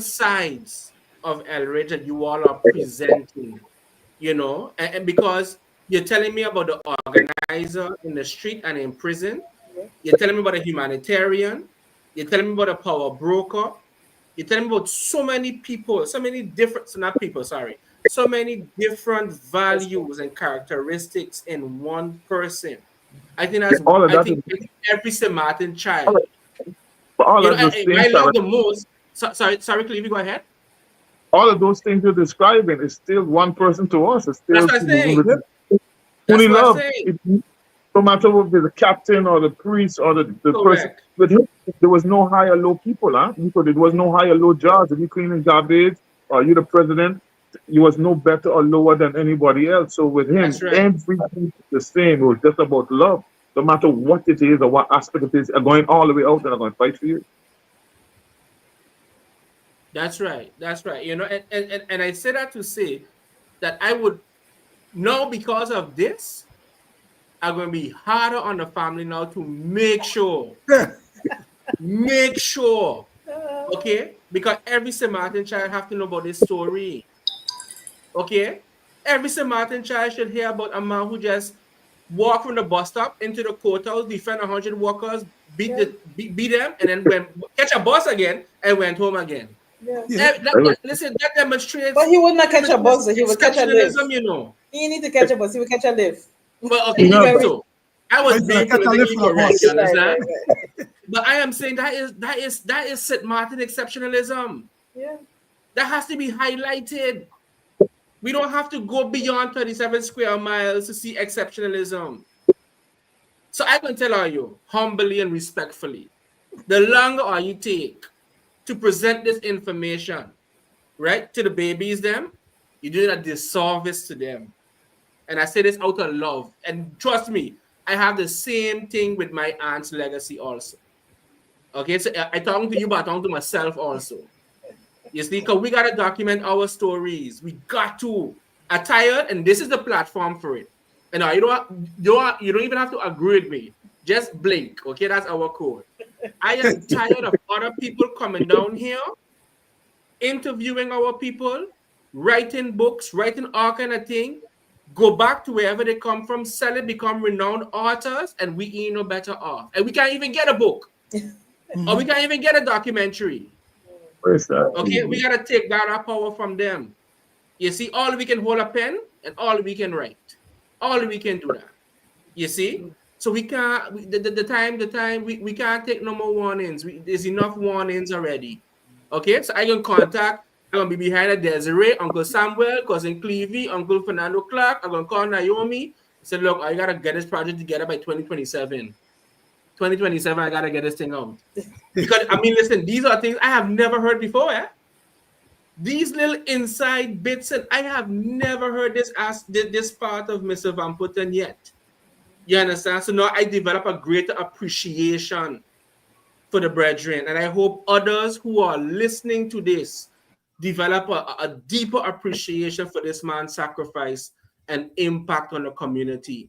sides of Elridge that you all are presenting. And because you're telling me about the organizer in the street and in prison, Yeah. you're telling me about a humanitarian, you're telling me about a power broker, you're telling me about so many people, so many different, so not people, sorry, so many different values and characteristics in one person. I think that's, All of I that think is every Samaritan all child, of, all of those I things love the most. Sorry, Clevie, go ahead. all of those things you're describing is still one person to us. It's That's still what I'm saying. That's only what I'm love. saying. No matter what the captain or the priest or the person. Correct. With him, there was no high or low people, huh? Because there was no high or low jobs. If you cleaning garbage or you the president, you was no better or lower than anybody else. So with him, That's right. everything is the same. It was just about love. No matter what it is or what aspect it is, are going all the way out and are going to fight for you. That's right. That's right. And I say that to say that I would now, because of this, I'm going to be harder on the family now to make sure, okay? Because every Samaritan child have to know about this story, okay? Every Samaritan child should hear about a man who just walked from the bus stop into the courthouse, defend 100 workers, Yeah. beat them, and then went catch a bus again and went home again. Yeah. yeah. Listen, that But demonstrates he would not catch a bus, he would catch a lift. exceptionalism. He need to catch a bus, he would catch a lift. Well, okay, You Yeah, even can but read. so, I was But being catch a lift politically for a correct. You bus. Right, understand? right. But I am saying that is St. Martin exceptionalism. Yeah. That has to be highlighted. We don't have to go beyond 37 square miles to see exceptionalism. So I can tell you humbly and respectfully, the longer you take to present this information, right, to the babies, you're doing a disservice to them. And I say this out of love. And trust me, I have the same thing with my aunt's legacy also. Okay, so I talking to you, but I talking to myself also. You see, because we got to document our stories. We got to. I'm tired, and this is the platform for it. And now you don't even have to agree with me. Just blink. Okay, that's our code. I am tired of other people coming down here, interviewing our people, writing books, writing all kind of thing. Go back to wherever they come from, sell it, become renowned authors, and we ain't no better off. And we can't even get a book, or we can't even get a documentary. where's that? Okay, we gotta take that power from them. You see, all we can hold a pen and all we can write. All we can do that. You see? So we can't the time we can't take no more warnings. There's enough warnings already. Okay, so I can contact. I'm gonna be behind a Dessiree, Uncle Samuel, cousin Clevie, Uncle Fernando Clarke. I'm gonna call Naomi. Said, look, I gotta get this project together by 2027. 2027, I gotta get this thing out. Because I mean, listen, these are things I have never heard before. These little inside bits, and I have never heard this part of Mr. Van Putten yet. You understand? So now I develop a greater appreciation for the brethren, and I hope others who are listening to this develop a deeper appreciation for this man's sacrifice and impact on the community.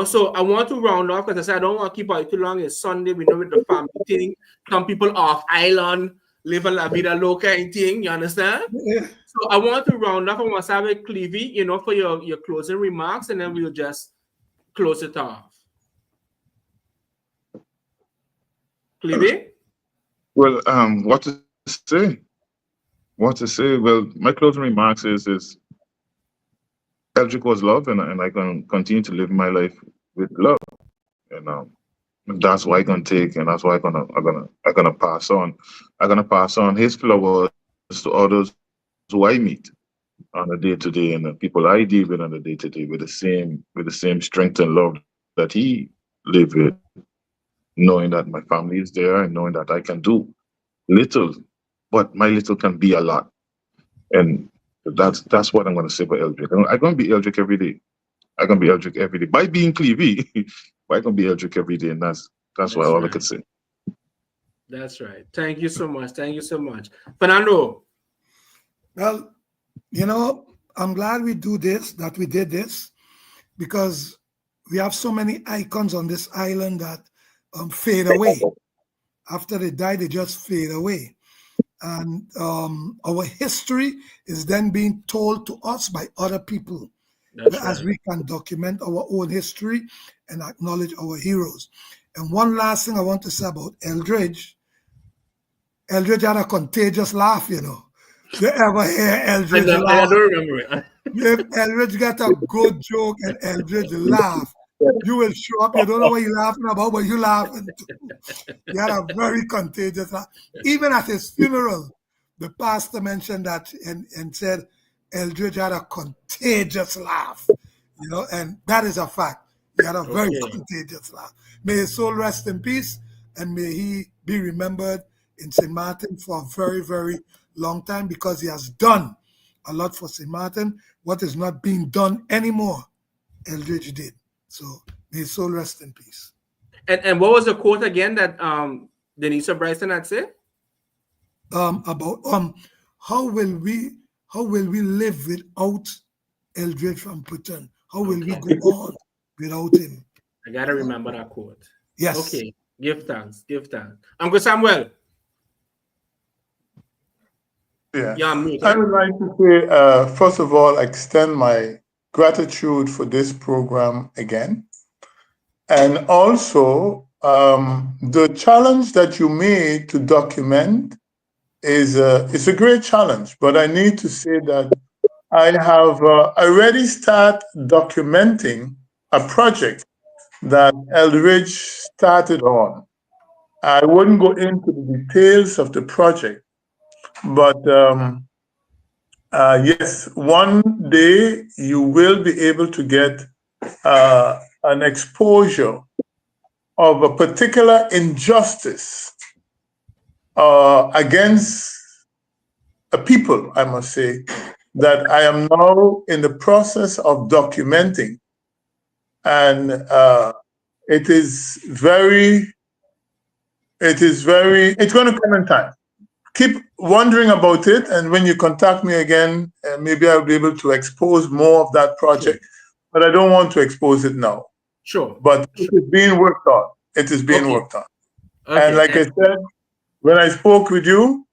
So I want to round off because I said I don't want to keep out too long. It's Sunday, we know with the family thing. Some people off island, live a la vida loca and thing, you understand? Yeah. So I want to round off. I want to have a Clevie, for your closing remarks, and then we'll just close it off. Clevie? Well, what to say? Well, my closing remarks is Elric was love, and I can continue to live my life with love, and that's what I can take, and that's why I'm gonna pass on. I'm gonna pass on his flowers to others who I meet on a day to day, and the people I deal with on a day to day with the same strength and love that he lived with, knowing that my family is there and knowing that I can do little, but my little can be a lot. And that's what I'm going to say about Elric. I'm going to be Elric every day. I'm going to be Elric every day by being Clevie, but I'm going to be Elric every day, and that's what all I could say. That's right. Thank you so much. Thank you so much, Fernando. Well, I'm glad we did this, because we have so many icons on this island that fade away. After they die, they just fade away. And our history is then being told to us by other people, as we can document our own history and acknowledge our heroes. And one last thing I want to say about Elridge. Elridge had a contagious laugh, You ever hear Elridge laugh? I don't remember it. If Elridge got a good joke and Elridge laugh, you will show up. You don't know what you're laughing about, but you're laughing too. He had a very contagious laugh. Even at his funeral, the pastor mentioned that and said Elridge had a contagious laugh. And that is a fact. He had a very contagious laugh. May his soul rest in peace, and may he be remembered in St. Martin for a very, very long time, because he has done a lot for St. Martin. What is not being done anymore, Elridge did. So may his soul rest in peace. And what was the quote again that Denisa Bryson had said? About how will we live without Elridge from Putten? How will we go on without him? I gotta remember that quote. Yes. Okay. Give thanks. Uncle Samuel. Yeah. Yeah, I would like to say, first of all, extend my gratitude for this program again. And also, the challenge that you made to document is a great challenge. But I need to say that I have already started documenting a project that Elridge started on. I wouldn't go into the details of the project, but yes, one day you will be able to get an exposure of a particular injustice against a people, I must say, that I am now in the process of documenting. And it's going to come in time. Keep wondering about it, and when you contact me again, maybe I'll be able to expose more of that project. Sure. But I don't want to expose it now. Sure. But it is being worked on. It is being worked on. Okay. And like I said, when I spoke with you,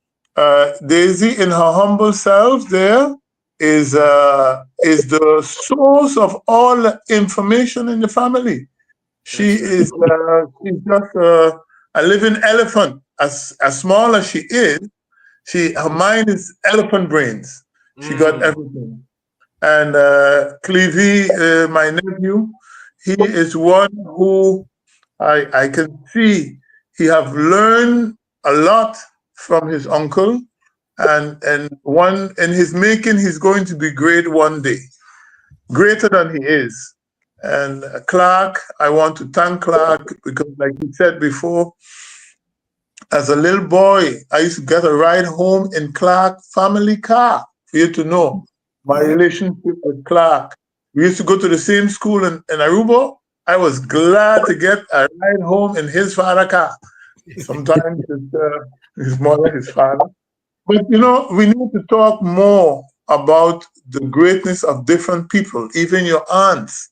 Daisy, in her humble self, there is the source of all information in the family. She is she's just a living elephant. As small as she is, her mind is elephant brains. She got everything. And Clevie, my nephew, he is one who I can see he have learned a lot from his uncle, and one in his making, he's going to be great one day, greater than he is. And Clarke, I want to thank Clarke because, like he said before, as a little boy, I used to get a ride home in Clarke family car. For you to know my Yeah. relationship with Clarke. We used to go to the same school in Aruba. I was glad to get a ride home in his father car. Sometimes it's his mother, his father. But we need to talk more about the greatness of different people, even your aunts.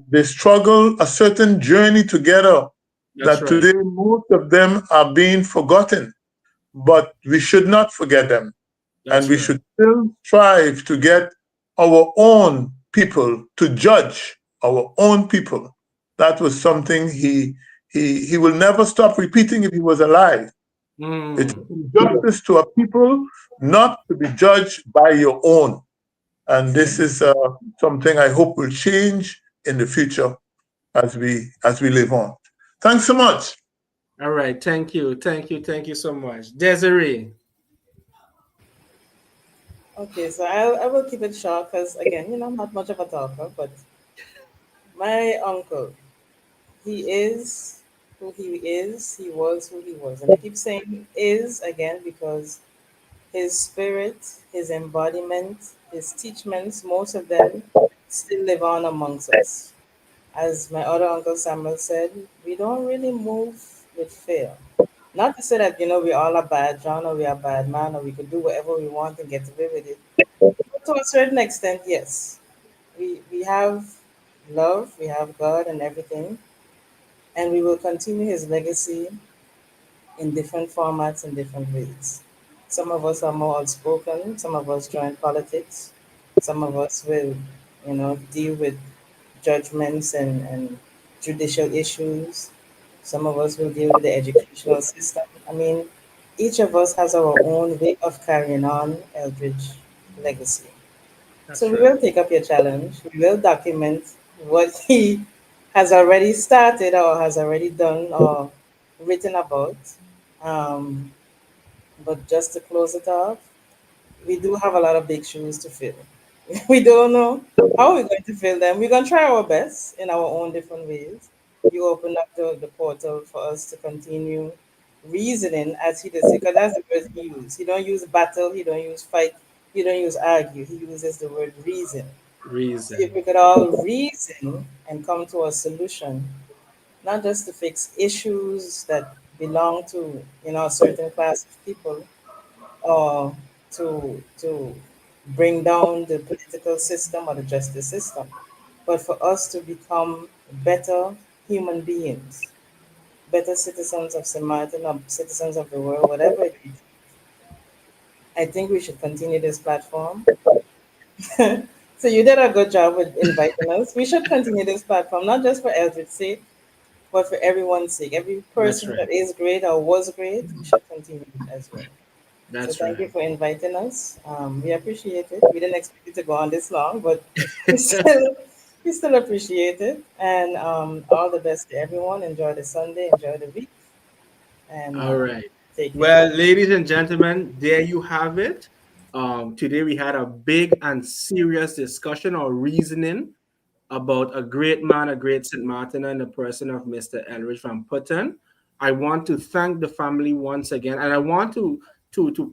They struggle a certain journey together That's that right. today most of them are being forgotten. But we should not forget them. And That's we right. should still strive to get our own people to judge our own people. That was something he will never stop repeating if he was alive. It's Mm, injustice to a people not to be judged by your own. And this is something I hope will change in the future as we live on. Thanks so much. all right. Thank you. Thank you. Thank you so much. Desiree. Okay, so I will keep it short because, again, I'm not much of a talker, but my uncle, he is who he is, he was who he was. And I keep saying is again because his spirit, his embodiment, his teachings, most of them still live on amongst us. As my other uncle Samuel said, we don't really move with fear. Not to say that, we all are bad John or we are bad man or we could do whatever we want and get away with it. But to a certain extent, yes. We have love, we have God and everything, and we will continue his legacy in different formats and different ways. Some of us are more outspoken, some of us join politics, some of us will, deal with judgments and judicial issues. Some of us will deal with the educational system. I mean, each of us has our own way of carrying on Eldridge legacy. So That's we right. will take up your challenge. We will document what he has already started or has already done or written about. Um, but just to close it off, we do have a lot of big shoes to fill. We don't know how we're going to fill them. We're going to try our best in our own different ways. You open up the portal for us to continue reasoning as he does, because that's the word he uses. He don't use battle, he don't use fight, he don't use argue. He uses the word reason. So if Reason. we could all reason and come to a solution, not just to fix issues that belong to a certain class of people, or to bring down the political system or the justice system, but for us to become better human beings, better citizens of St. Martin or citizens of the world, whatever it is. I think we should continue this platform. So you did a good job with inviting us. We should continue this platform, not just for Eldridge's sake, but for everyone's sake. Every That's person right. that is great or was great, we should continue it as well. So That's thank you right. for inviting us. We appreciate it. We didn't expect it to go on this long, but we still we still appreciate it. And all the best to everyone. Enjoy the Sunday. Enjoy the week. And All right. take care. Well, ladies and gentlemen, there you have it. Today we had a big and serious discussion or reasoning about a great man, a great St. Martin, in the person of Mr. Elridge from Putten. I want to thank the family once again, and I want to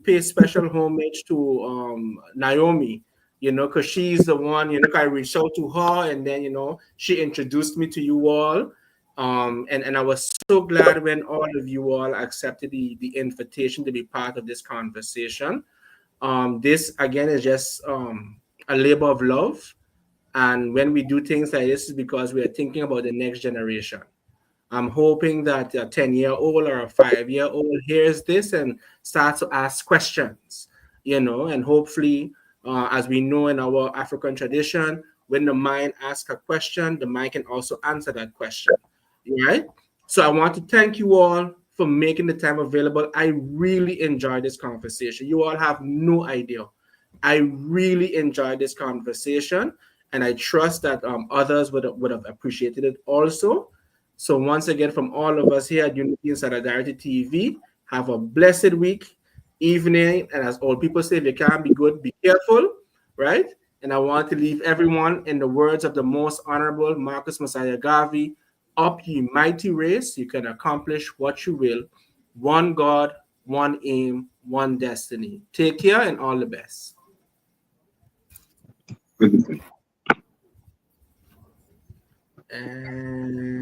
pay special homage to Naomi. Because she's the one. I reached out to her, and then she introduced me to you all. And I was so glad when all of you all accepted the invitation to be part of this conversation. This again is just a labor of love, and when we do things like this, is because we are thinking about the next generation. I'm hoping that a 10-year-old or a 5-year-old hears this and starts to ask questions, and hopefully, as we know in our African tradition, when the mind asks a question, the mind can also answer that question, right? So I want to thank you all for making the time available. I really enjoyed this conversation. You all have no idea. I really enjoyed this conversation, and I trust that others would have appreciated it also. So once again, from all of us here at Unity and Solidarity TV, Have a blessed week, evening, and as old people say, if you can't be good, be careful, right? And I want to leave everyone in the words of the most honorable Marcus Messiah Garvey: up ye mighty race, you can accomplish what you will. One God, one aim, one destiny. Take care and all the best. And